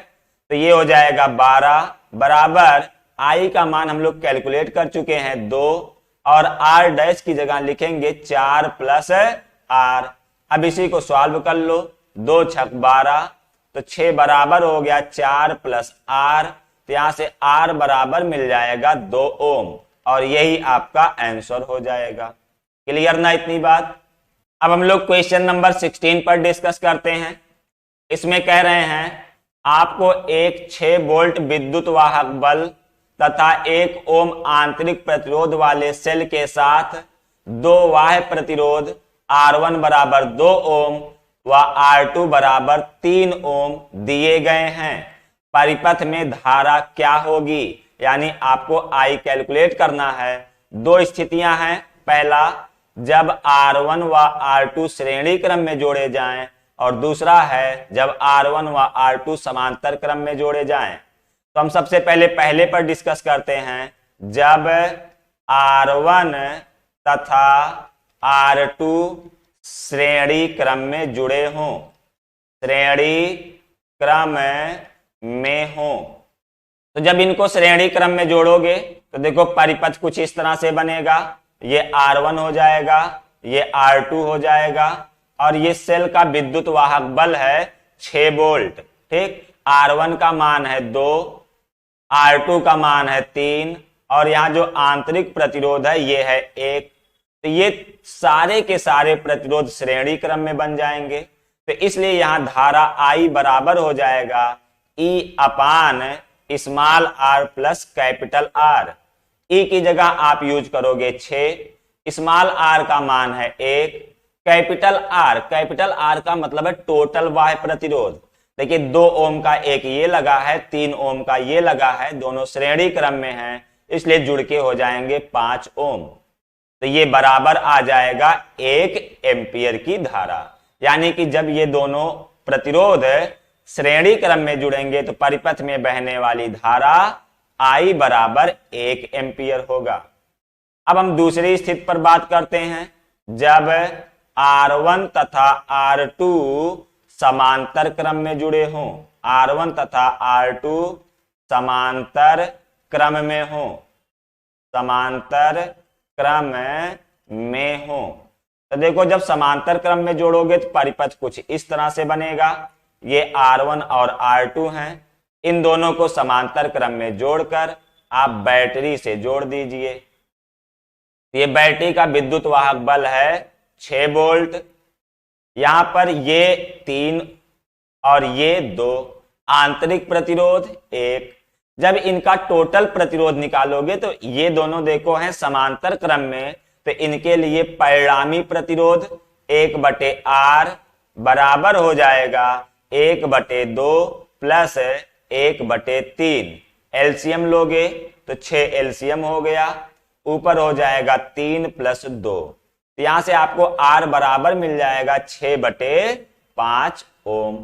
तो ये हो जाएगा 12 बराबर आई का मान हम लोग कैलकुलेट कर चुके हैं 2 और आर डैश की जगह लिखेंगे 4 प्लस आर। अब इसी को सॉल्व कर लो, 2 छक 12 तो 6 बराबर हो गया 4 प्लस आर, तो यहां से आर बराबर मिल जाएगा 2 ओम और यही आपका आंसर हो जाएगा। क्लियर ना इतनी बात। अब हम लोग क्वेश्चन नंबर 16 पर डिस्कस करते हैं। इसमें कह रहे हैं आपको एक 6 वोल्ट विद्युत वाहक बल तथा 1 ओम आंतरिक प्रतिरोध वाले सेल के साथ 2 बाह्य प्रतिरोध R1 बराबर 2 ओम व R2 बराबर 3 ओम दिए गए हैं। परिपथ में धारा क्या होगी, यानी आपको I कैलकुलेट करना है। 2 स्थितियां हैं, पहला जब R1 व R2 श्रेणी क्रम में जोड़े जाएं और दूसरा है जब R1 व R2 समांतर क्रम में जोड़े जाएं। तो हम सबसे पहले पर डिस्कस करते हैं। जब R1 तथा R2 श्रेणी क्रम में जुड़े हों, श्रेणी क्रम में हो, तो जब इनको श्रेणी क्रम में जोड़ोगे तो देखो परिपथ कुछ इस तरह से बनेगा। ये R1 हो जाएगा, ये R2 हो जाएगा और ये सेल का विद्युत वाहक बल है 6 वोल्ट। ठीक, R1 का मान है 2, R2 का मान है 3 और यहाँ जो आंतरिक प्रतिरोध है ये है 1। तो ये सारे के सारे प्रतिरोध श्रेणी क्रम में बन जाएंगे। तो इसलिए यहां धारा I बराबर हो जाएगा E अपान small r plus capital R। E की जगह आप यूज करोगे 6, स्मॉल r का मान है 1, कैपिटल R का मतलब है टोटल बाह्य प्रतिरोध। देखिए 2 ओम का एक ये लगा है, 3 ओम का ये लगा है, दोनों श्रेणी क्रम में हैं, इसलिए जुड़ के हो जाएंगे 5 ओम। तो ये बराबर आ जाएगा 1 एम्पियर की धारा। यानी कि जब ये दोनों प्रतिरोध श्रेणी क्रम में जुड़ेंगे तो परिपथ में बहने वाली धारा I बराबर 1 एम्पियर होगा। अब हम दूसरी स्थिति पर बात करते हैं। जब R1 तथा R2 समांतर क्रम में जुड़े हों, R1 तथा R2 समांतर क्रम में हो, समांतर क्रम में हो, तो देखो जब समांतर क्रम में जोड़ोगे तो परिपथ कुछ इस तरह से बनेगा। ये R1 और R2 हैं, इन दोनों को समांतर क्रम में जोड़कर आप बैटरी से जोड़ दीजिए। ये बैटरी का विद्युत वाहक बल है 6 वोल्ट। यहां पर ये 3 और ये 2, आंतरिक प्रतिरोध 1। जब इनका टोटल प्रतिरोध निकालोगे तो ये दोनों देखो हैं समांतर क्रम में, तो इनके लिए परिणामी प्रतिरोध 1/R बराबर हो जाएगा 1/2 प्लस 1/3। एलसीएम लोगे तो 6 एलसीएम हो गया, ऊपर हो जाएगा 3 + 2। तो यहां से आपको R बराबर मिल जाएगा 6/5 ओम।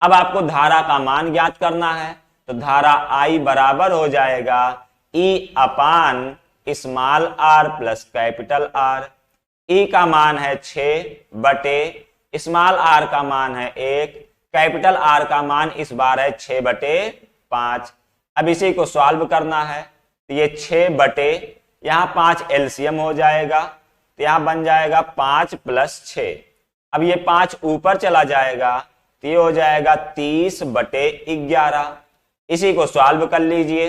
अब आपको धारा का मान ज्ञात करना है, तो धारा I बराबर हो जाएगा E अपान small r plus capital R। E का मान है 6 स्मॉल r का मान है 1, कैपिटल R का मान इस बार है 6/5। अब इसी को सॉल्व करना है, तो ये 6 यहाँ 5 एलसीएम हो जाएगा, तो यहाँ बन जाएगा 5 + 6। अब ये 5 ऊपर चला जाएगा तो ये हो जाएगा 30/11। इसी को सॉल्व कर लीजिए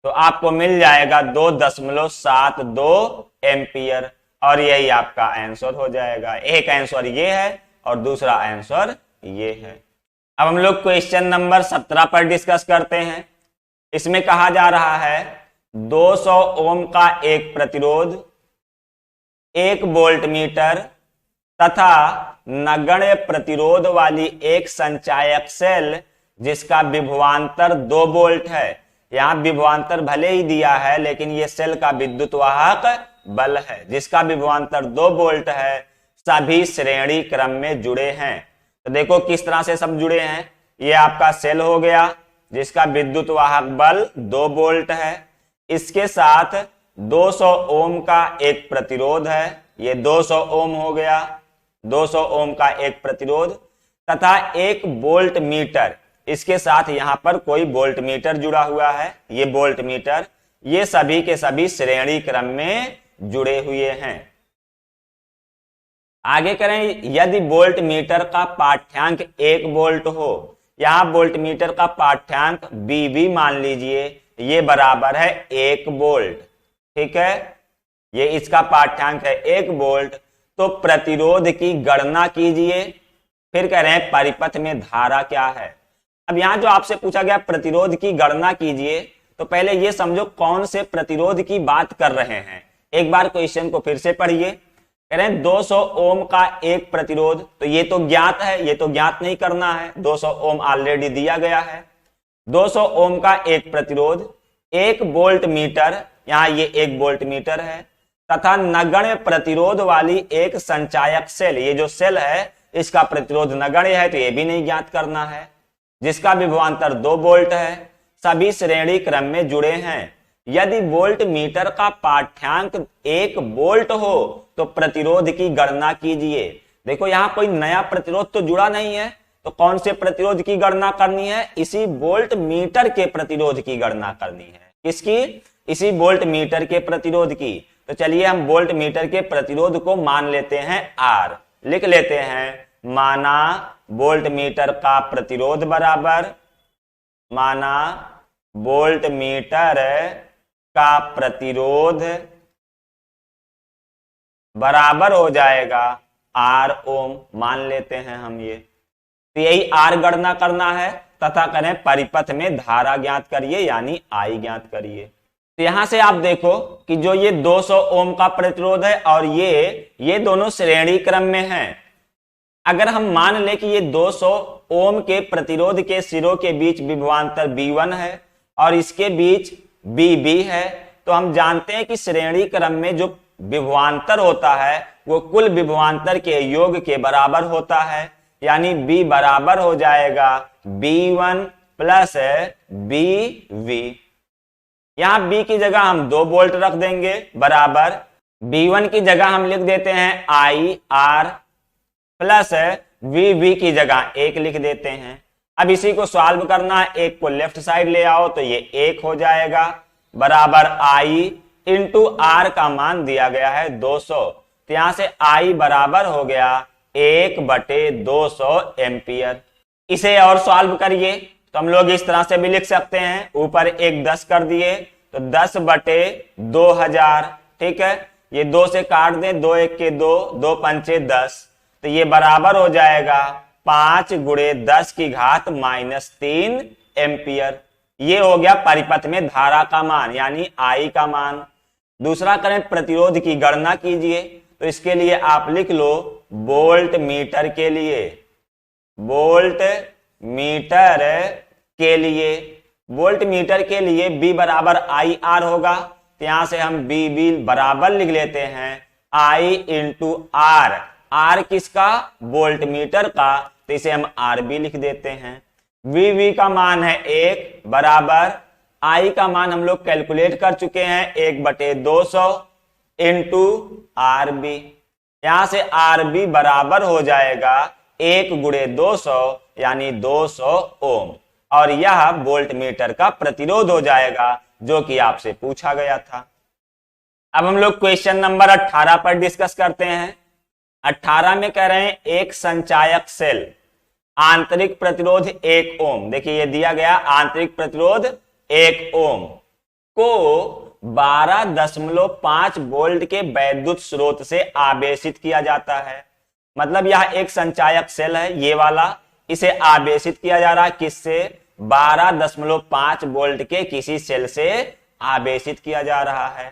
तो आपको मिल जाएगा 2.72 एम्पियर और यही आपका आंसर हो जाएगा। एक आंसर ये है और दूसरा आंसर ये है। अब हम लोग क्वेश्चन नंबर 17 पर डिस्कस करते हैं। इसमें कहा जा रहा है 200 ओम का एक प्रतिरोध, 1 वोल्ट मीटर तथा नगण्य प्रतिरोध वाली एक संचायक सेल जिसका विभवांतर 2 वोल्ट है। यहां विभवांतर भले ही दिया है लेकिन यह सेल का विद्युत वाहक बल है जिसका विभवांतर 2 वोल्ट है, सभी श्रेणी क्रम में जुड़े हैं। तो देखो किस तरह से सब जुड़े हैं। ये आपका सेल हो गया जिसका विद्युत वाहक बल 2 वोल्ट है। इसके साथ 200 ओम का एक प्रतिरोध है, ये 200 ओम हो गया, 200 ओम का एक प्रतिरोध तथा एक वोल्ट मीटर। इसके साथ यहां पर कोई वोल्ट मीटर जुड़ा हुआ है, ये वोल्ट मीटर, ये सभी के सभी श्रेणी क्रम में जुड़े हुए हैं। आगे करें, यदि वोल्ट मीटर का पाठ्यांक 1 वोल्ट हो, यहां वोल्ट मीटर का पाठ्यांक बीवी मान लीजिए, ये बराबर है 1 वोल्ट, ठीक है, ये इसका पाठ्यांक है 1 वोल्ट। तो प्रतिरोध की गणना कीजिए। फिर कह रहे हैं परिपथ में धारा क्या है। अब यहां जो आपसे पूछा गया प्रतिरोध की गणना कीजिए, तो पहले ये समझो कौन से प्रतिरोध की बात कर रहे हैं। एक बार क्वेश्चन को फिर से पढ़िए। कह रहे हैं 200 ओम का एक प्रतिरोध, तो ये तो ज्ञात है, ये तो ज्ञात नहीं करना है, 200 ओम ऑलरेडी दिया गया है। 200 ओम का एक प्रतिरोध, 1 वोल्ट मीटर, यहां ये 1 वोल्ट मीटर है, तथा नगण्य प्रतिरोध वाली एक संचायक सेल, ये जो सेल है इसका प्रतिरोध नगण्य है, तो ये भी नहीं ज्ञात करना है, जिसका विभवांतर 2 वोल्ट है, सभी श्रेणी क्रम में जुड़े हैं। यदि वोल्ट मीटर का पाठ्यांक 1 वोल्ट हो तो प्रतिरोध की गणना कीजिए। देखो यहां कोई नया प्रतिरोध तो जुड़ा नहीं है, तो कौन से प्रतिरोध की गणना करनी है, इसी वोल्ट मीटर के प्रतिरोध की गणना करनी है। किसकी? इसी वोल्ट मीटर के प्रतिरोध की। तो चलिए हम वोल्ट मीटर के प्रतिरोध को मान लेते हैं R, लिख लेते हैं, माना वोल्ट मीटर का प्रतिरोध बराबर, माना वोल्ट मीटर का प्रतिरोध बराबर हो जाएगा R ओम, मान लेते हैं हम ये। तो यही R गणना करना है तथा करें परिपथ में धारा ज्ञात करिए, यानी I ज्ञात करिए। तो यहां से आप देखो कि जो ये 200 ओम का प्रतिरोध है और ये दोनों श्रेणी क्रम में हैं। अगर हम मान ले कि ये 200 ओम के प्रतिरोध के सिरों के बीच विभवांतर V1 है और इसके बीच VB है, तो हम जानते हैं कि श्रेणी क्रम में जो विभवांतर होता है वो कुल विभवांतर के योग के बराबर होता है, यानी B बराबर हो जाएगा B1 प्लस BV। यहां B की जगह हम 2 वोल्ट रख देंगे, बराबर B1 की जगह हम लिख देते हैं IR प्लस VB की जगह 1 लिख देते हैं। अब इसी को सॉल्व करना है, 1 को लेफ्ट साइड ले आओ तो ये 1 हो जाएगा, बराबर I इंटू R का मान दिया गया है 200, तो यहां से I बराबर हो गया 1/200 एम्पियर। इसे और सॉल्व करिए तो हम लोग इस तरह से भी लिख सकते हैं, ऊपर एक 10 कर दिए तो 10/2000, ठीक है, ये 2 से काट दें, 2 1 के 2, 2 पंचे 10, तो ये बराबर हो जाएगा 5 × 10⁻³ एम्पियर। ये हो गया परिपथ में धारा का मान, यानी I का मान। दूसरा करें प्रतिरोध की गणना कीजिए, तो इसके लिए आप लिख लो वोल्ट मीटर के लिए, वोल्ट मीटर के लिए, वोल्ट मीटर के लिए B बराबर IR होगा, तो यहां से हम BB बराबर लिख लेते हैं I इंटू R। R किसका? वोल्ट मीटर का, तो इसे हम RB लिख देते हैं। VV का मान है 1 बराबर I का मान हम लोग कैलकुलेट कर चुके हैं 1/200 इंटू RB। यहां से RB बराबर हो जाएगा 1 × 200 यानी 200 ओम, और यह वोल्ट मीटर का प्रतिरोध हो जाएगा जो कि आपसे पूछा गया था। अब हम लोग क्वेश्चन नंबर 18 पर डिस्कस करते हैं। 18 में कह रहे हैं एक संचायक सेल, आंतरिक प्रतिरोध 1 ओम, देखिए ये दिया गया आंतरिक प्रतिरोध 1 ओम को 12.5 वोल्ट के वैद्युत स्रोत से आवेशित किया जाता है। मतलब यह एक संचायक सेल है, ये वाला, इसे आवेशित किया जा रहा है किससे? 12.5 वोल्ट के किसी सेल से आवेशित किया जा रहा है।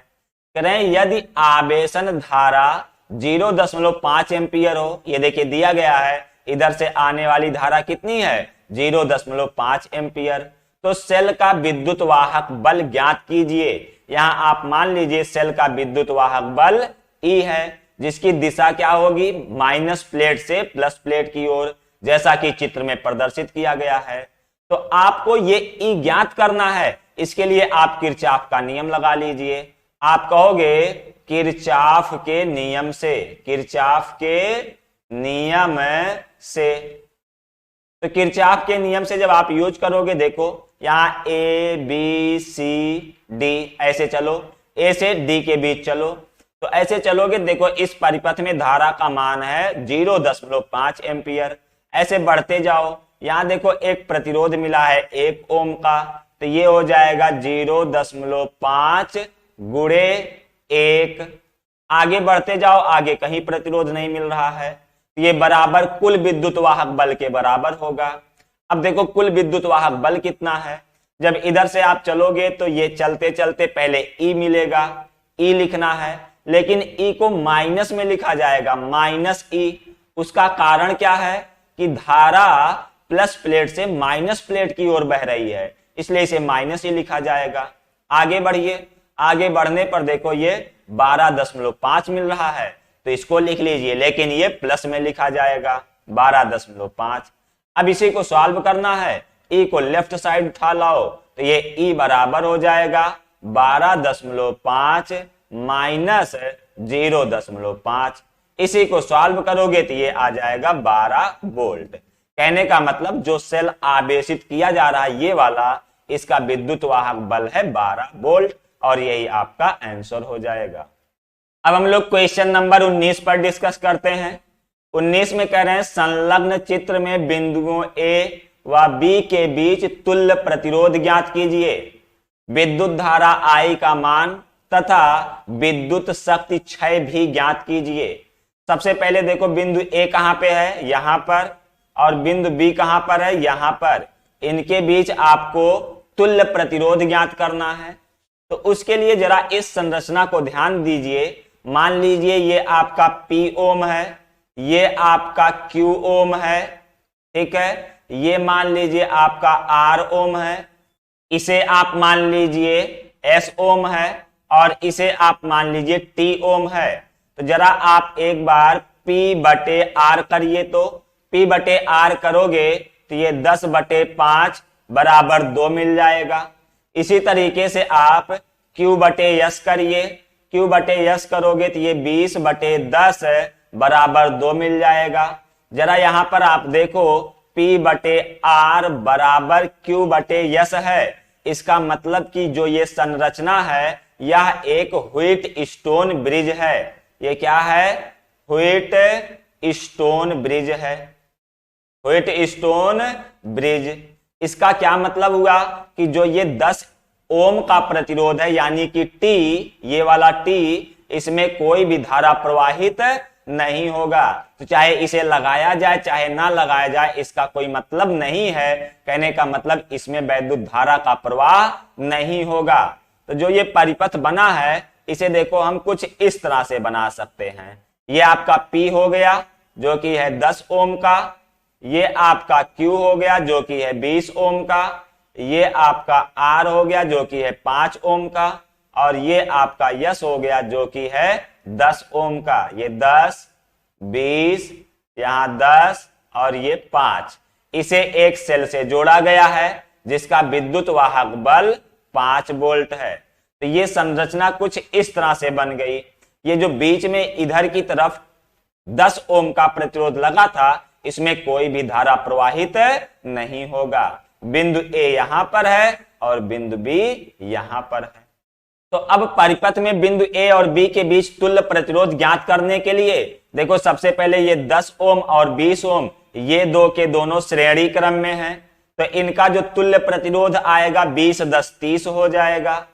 करें यदि आवेशन धारा 0.5 एम्पियर हो, ये देखिए दिया गया है, इधर से आने वाली धारा कितनी है? 0.5 एम्पियर। तो सेल का विद्युत वाहक बल ज्ञात कीजिए। यहां आप मान लीजिए सेल का विद्युत वाहक बल E है, जिसकी दिशा क्या होगी? माइनस प्लेट से प्लस प्लेट की ओर, जैसा कि चित्र में प्रदर्शित किया गया है। तो आपको ये ई ज्ञात करना है, इसके लिए आप किरचॉफ का नियम लगा लीजिए। आप कहोगे किरचॉफ के नियम से, किरचॉफ के नियम से। तो किरचॉफ के नियम से जब आप यूज करोगे, देखो यहां ए बी सी डी ऐसे चलो, ए से डी के बीच चलो, तो ऐसे चलोगे। देखो इस परिपथ में धारा का मान है 0.5 एम्पियर। ऐसे बढ़ते जाओ, यहां देखो एक प्रतिरोध मिला है 1 ओम का, तो ये हो जाएगा 0.5 गुणे 1। आगे बढ़ते जाओ, आगे कहीं प्रतिरोध नहीं मिल रहा है, तो ये बराबर कुल विद्युत वाहक बल के बराबर होगा। अब देखो कुल विद्युत वाहक बल कितना है, जब इधर से आप चलोगे तो ये चलते चलते पहले ई मिलेगा, ई लिखना है, लेकिन ई को माइनस में लिखा जाएगा, माइनस ई। उसका कारण क्या है कि धारा प्लस प्लेट से माइनस प्लेट की ओर बह रही है, इसलिए इसे माइनस ही लिखा जाएगा। आगे बढ़िए, आगे बढ़ने पर देखो ये 12.5 मिल रहा है, तो इसको लिख लीजिए, लेकिन ये प्लस में लिखा जाएगा 12.5। अब इसी को सॉल्व करना है, ई को लेफ्ट साइड उठा लाओ, तो ये ई बराबर हो जाएगा 12.5 माइनस 0.5। इसी को सॉल्व करोगे तो ये आ जाएगा 12 वोल्ट। कहने का मतलब जो सेल आवेशित किया जा रहा है ये वाला, इसका विद्युत वाहक बल है 12 वोल्ट, और यही आपका आंसर हो जाएगा। अब हम लोग क्वेश्चन नंबर 19 पर डिस्कस करते हैं। 19 में कह रहे हैं संलग्न चित्र में बिंदुओं ए व बी के बीच तुल्य प्रतिरोध ज्ञात कीजिए। विद्युत धारा I का मान तथा विद्युत शक्ति क्षय भी ज्ञात कीजिए। सबसे पहले देखो बिंदु ए कहां पे है, यहां पर, और बिंदु बी कहां पर है, यहां पर। इनके बीच आपको तुल्य प्रतिरोध ज्ञात करना है। तो उसके लिए जरा इस संरचना को ध्यान दीजिए। मान लीजिए ये आपका P ओम है, ये आपका Q ओम है, ठीक है। ये मान लीजिए आपका R ओम है, इसे आप मान लीजिए S ओम है, और इसे आप मान लीजिए T ओम है। तो जरा आप एक बार P/R करिए, तो P/R करोगे तो ये 10/5 बराबर 2 मिल जाएगा। इसी तरीके से आप Q/S करिए, Q/S करोगे तो ये 20/10 बराबर 2 मिल जाएगा। जरा यहां पर आप देखो P/R बराबर Q/S है, इसका मतलब कि जो ये संरचना है यह एक व्हीट स्टोन ब्रिज है। ये क्या है, व्हीट स्टोन ब्रिज है, व्हीट स्टोन ब्रिज। इसका क्या मतलब हुआ कि जो ये 10 ओम का प्रतिरोध है, यानी कि T, ये वाला T, इसमें कोई भी धारा प्रवाहित नहीं होगा। तो चाहे इसे लगाया जाए चाहे ना लगाया जाए, इसका कोई मतलब नहीं है। कहने का मतलब इसमें वैद्युत धारा का प्रवाह नहीं होगा। तो जो ये परिपथ बना है, इसे देखो हम कुछ इस तरह से बना सकते हैं। ये आपका P हो गया जो कि है 10 ओम का, ये आपका Q हो गया जो कि है 20 ओम का, ये आपका R हो गया जो कि है 5 ओम का, और ये आपका S हो गया जो कि है 10 ओम का। ये 10, 20, यहां 10 और ये 5, इसे एक सेल से जोड़ा गया है जिसका विद्युत वाहक बल 5 वोल्ट है। तो ये संरचना कुछ इस तरह से बन गई। ये जो बीच में इधर की तरफ 10 ओम का प्रतिरोध लगा था, इसमें कोई भी धारा प्रवाहित नहीं होगा। बिंदु ए यहां पर है और बिंदु बी यहां पर है। तो अब परिपथ में बिंदु ए और बी के बीच तुल्य प्रतिरोध ज्ञात करने के लिए देखो सबसे पहले ये 10 ओम और 20 ओम, ये दो के दोनों श्रेणी क्रम में हैं, तो इनका जो तुल्य प्रतिरोध आएगा 20, 10, 30 हो जाएगा।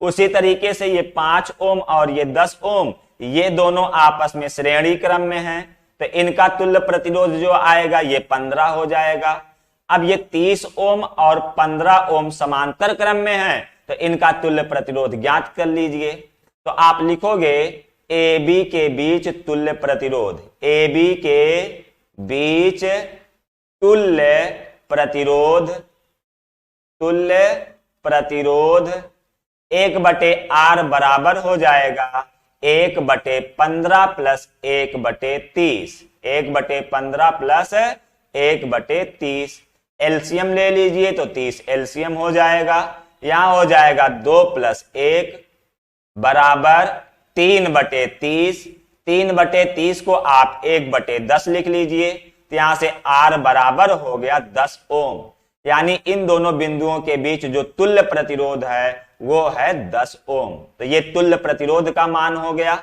उसी तरीके से ये 5 ओम और ये 10 ओम, ये दोनों आपस में श्रेणी क्रम में हैं, तो इनका तुल्य प्रतिरोध जो आएगा ये 15 हो जाएगा। अब ये 30 ओम और 15 ओम समांतर क्रम में हैं, तो इनका तुल्य प्रतिरोध ज्ञात कर लीजिए। तो आप लिखोगे ए बी के बीच तुल्य प्रतिरोध, ए बी के बीच तुल्य प्रतिरोध, तुल्य प्रतिरोध 1/R बराबर हो जाएगा 1/15 प्लस 1/30, 1/15 प्लस 1/30। एलसीएम ले लीजिए तो 30 एलसीएम हो जाएगा। यहां हो जाएगा 2 + 1 बराबर 3/30। 3/30 को आप 1/10 लिख लीजिए, तो यहां से R बराबर हो गया 10 ओम। यानी इन दोनों बिंदुओं के बीच जो तुल्य प्रतिरोध है वो है 10 ओम। तो ये तुल्य प्रतिरोध का मान हो गया।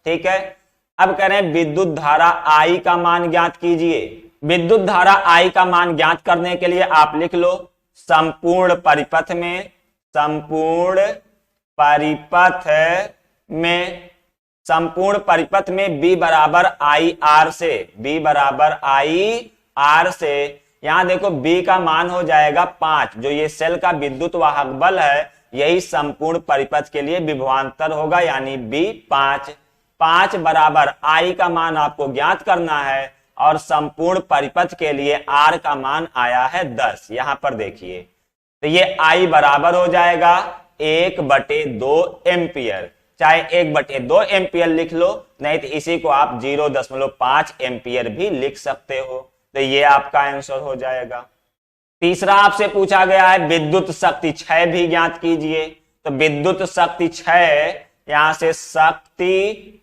ठीक है, अब करें विद्युत धारा I का मान ज्ञात कीजिए। विद्युत धारा I का मान ज्ञात करने के लिए आप लिख लो संपूर्ण परिपथ में, संपूर्ण परिपथ में B बराबर I R से, B बराबर I R से, यहां देखो B का मान हो जाएगा 5। जो ये सेल का विद्युत वाहक बल है यही संपूर्ण परिपथ के लिए विभवांतर होगा, यानी B 5। 5 बराबर I का मान आपको ज्ञात करना है और संपूर्ण परिपथ के लिए R का मान आया है 10। यहां पर देखिए, तो ये I बराबर हो जाएगा 1/2 एम्पियर। चाहे 1/2 एम्पियर लिख लो, नहीं तो इसी को आप 0.5 एम्पियर भी लिख सकते हो। तो ये आपका आंसर हो जाएगा। तीसरा आपसे पूछा गया है विद्युत शक्ति क्षय भी ज्ञात कीजिए। तो विद्युत शक्ति क्षय, यहां से शक्ति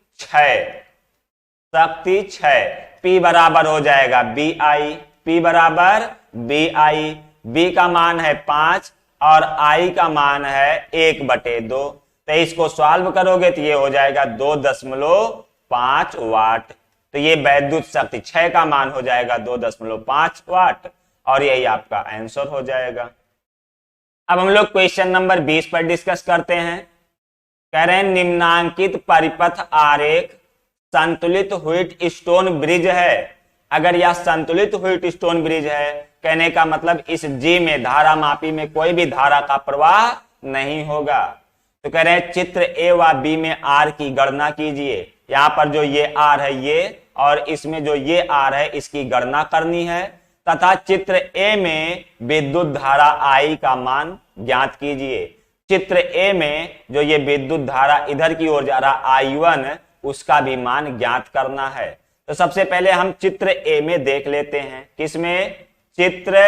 क्षय P बराबर हो जाएगा BI। P बराबर BI। B का मान है 5 और I का मान है 1/2। तो इसको सॉल्व करोगे तो ये हो जाएगा 2.5 वाट। तो ये विद्युत शक्ति क्षय का मान हो जाएगा 2.5 वाट और यही आपका आंसर हो जाएगा। अब हम लोग क्वेश्चन नंबर 20 पर डिस्कस करते हैं। कह रहे हैं निम्नांकित परिपथ आरेख संतुलित व्हीटस्टोन ब्रिज है। अगर यह संतुलित व्हीटस्टोन ब्रिज है, कहने का मतलब इस G में धारा मापी में कोई भी धारा का प्रवाह नहीं होगा। तो कह रहे हैं चित्र A व B में R की गणना कीजिए। यहां पर जो ये R है ये, और इसमें जो ये R है इसकी गणना करनी है, तथा चित्र A में विद्युत धारा I का मान ज्ञात कीजिए। चित्र A में जो ये विद्युत धारा इधर की ओर जा रहा I1, उसका भी मान ज्ञात करना है। तो सबसे पहले हम चित्र A में देख लेते हैं। किसमें? चित्र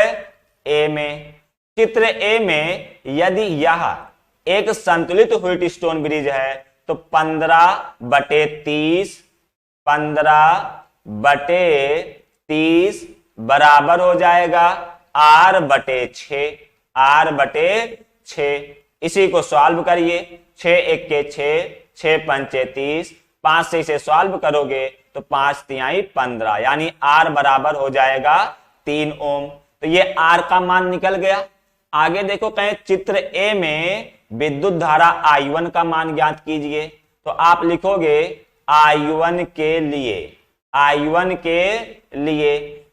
A में। चित्र A में यदि यह एक संतुलित व्हीटस्टोन ब्रिज है तो 15/30 बराबर हो जाएगा R/6। R/6। इसी को सॉल्व करिए। 6 1 के 6, 6 5 30, 5 से इसे सॉल्व करोगे तो 5 तिहाई 15, यानी R बराबर हो जाएगा 3 ओम। तो ये R का मान निकल गया। आगे देखो, कहें चित्र A में विद्युत धारा I1 का मान ज्ञात कीजिए। तो आप लिखोगे I1 के लिए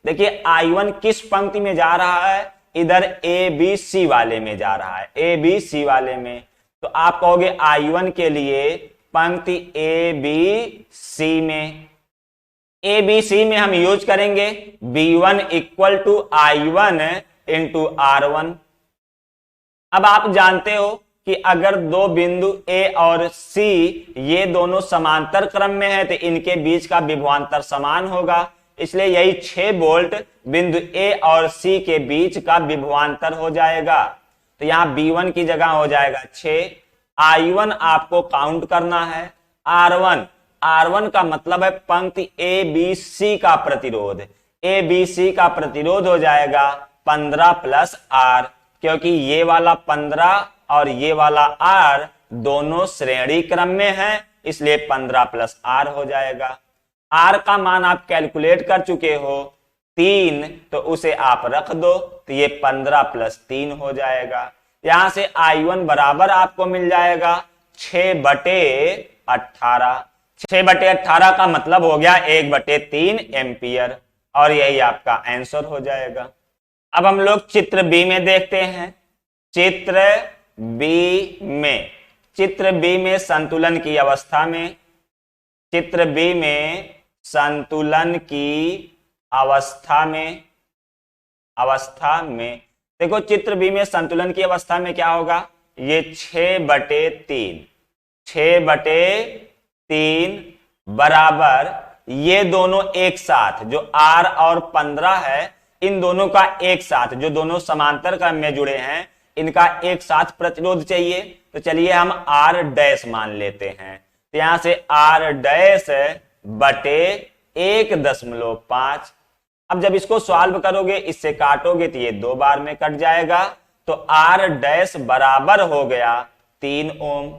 देखिए I1 किस पंक्ति में जा रहा है? इधर ABC वाले में जा रहा है, ABC वाले में। तो आप कहोगे I1 के लिए पंक्ति ABC में। ABC में हम यूज करेंगे B1 = I1 × R1। अब आप जानते हो कि अगर दो बिंदु A और C ये दोनों समांतर क्रम में है तो इनके बीच का विभवांतर समान होगा। इसलिए यही 6 वोल्ट बिंदु A और C के बीच का विभवांतर हो जाएगा। तो यहां B1 की जगह हो जाएगा 6। I1 आपको काउंट करना है। R1 का मतलब है पंक्ति ABC का प्रतिरोध। ABC का प्रतिरोध हो जाएगा 15 + R, क्योंकि ये वाला 15 और ये वाला R दोनों श्रेणी क्रम में है, इसलिए 15 + R हो जाएगा। R का मान आप कैलकुलेट कर चुके हो 3, तो उसे आप रख दो, तो ये 15 + 3 हो जाएगा। यहां से I1 बराबर आपको मिल जाएगा 6/18। 6/18 का मतलब हो गया 1/3 एम्पियर, और यही आपका आंसर हो जाएगा। अब हम लोग चित्र B में देखते हैं। चित्र B में संतुलन की अवस्था में, चित्र B में संतुलन की अवस्था में देखो, चित्र B में संतुलन की अवस्था में क्या होगा? ये 6/3 बराबर ये दोनों एक साथ, जो R और 15 है, इन दोनों का एक साथ, जो दोनों समांतर क्रम में जुड़े हैं, इनका एक साथ प्रतिरोध चाहिए। तो चलिए हम R डैश मान लेते हैं। तो यहां से R डैश बटे 1.5। अब जब इसको सॉल्व करोगे, इससे काटोगे तो ये 2 बार में कट जाएगा। तो R डैश बराबर हो गया 3 ओम।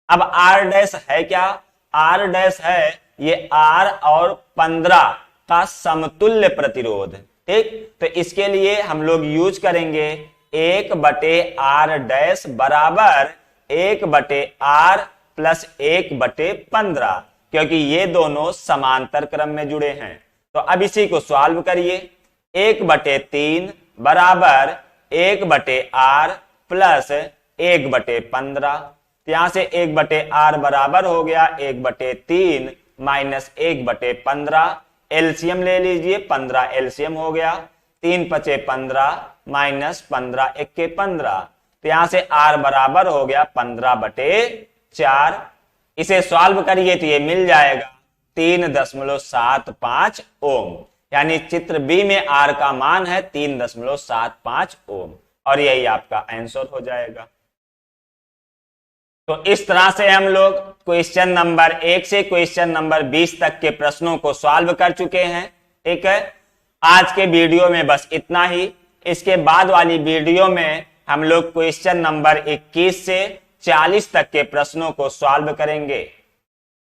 अब R डैश है क्या? R डैश है ये R और 15 का समतुल्य प्रतिरोध। ठीक, तो इसके लिए हम लोग यूज करेंगे 1/R डैश बराबर 1/R प्लस 1/15, क्योंकि ये दोनों समांतर क्रम में जुड़े हैं। तो अब इसी को सॉल्व करिए। 1/3 बराबर 1/R प्लस 1/15। तो यहां से 1/R बराबर हो गया 1/3 माइनस 1/15। एलसीएम ले लीजिए, 15 एलसीएम हो गया। 3 × 15 माइनस 15 × 1 = 15। तो यहां से R बराबर हो गया 15/4। इसे सॉल्व करिए तो ये मिल जाएगा 3.75 ओम। यानी चित्र बी में R का मान है 3.75 ओम, और यही आपका आंसर हो जाएगा। तो इस तरह से हम लोग क्वेश्चन नंबर 1 से क्वेश्चन नंबर 20 तक के प्रश्नों को सॉल्व कर चुके हैं। ठीक है, आज के वीडियो में बस इतना ही। इसके बाद वाली वीडियो में हम लोग क्वेश्चन नंबर 21 से 40 तक के प्रश्नों को सॉल्व करेंगे।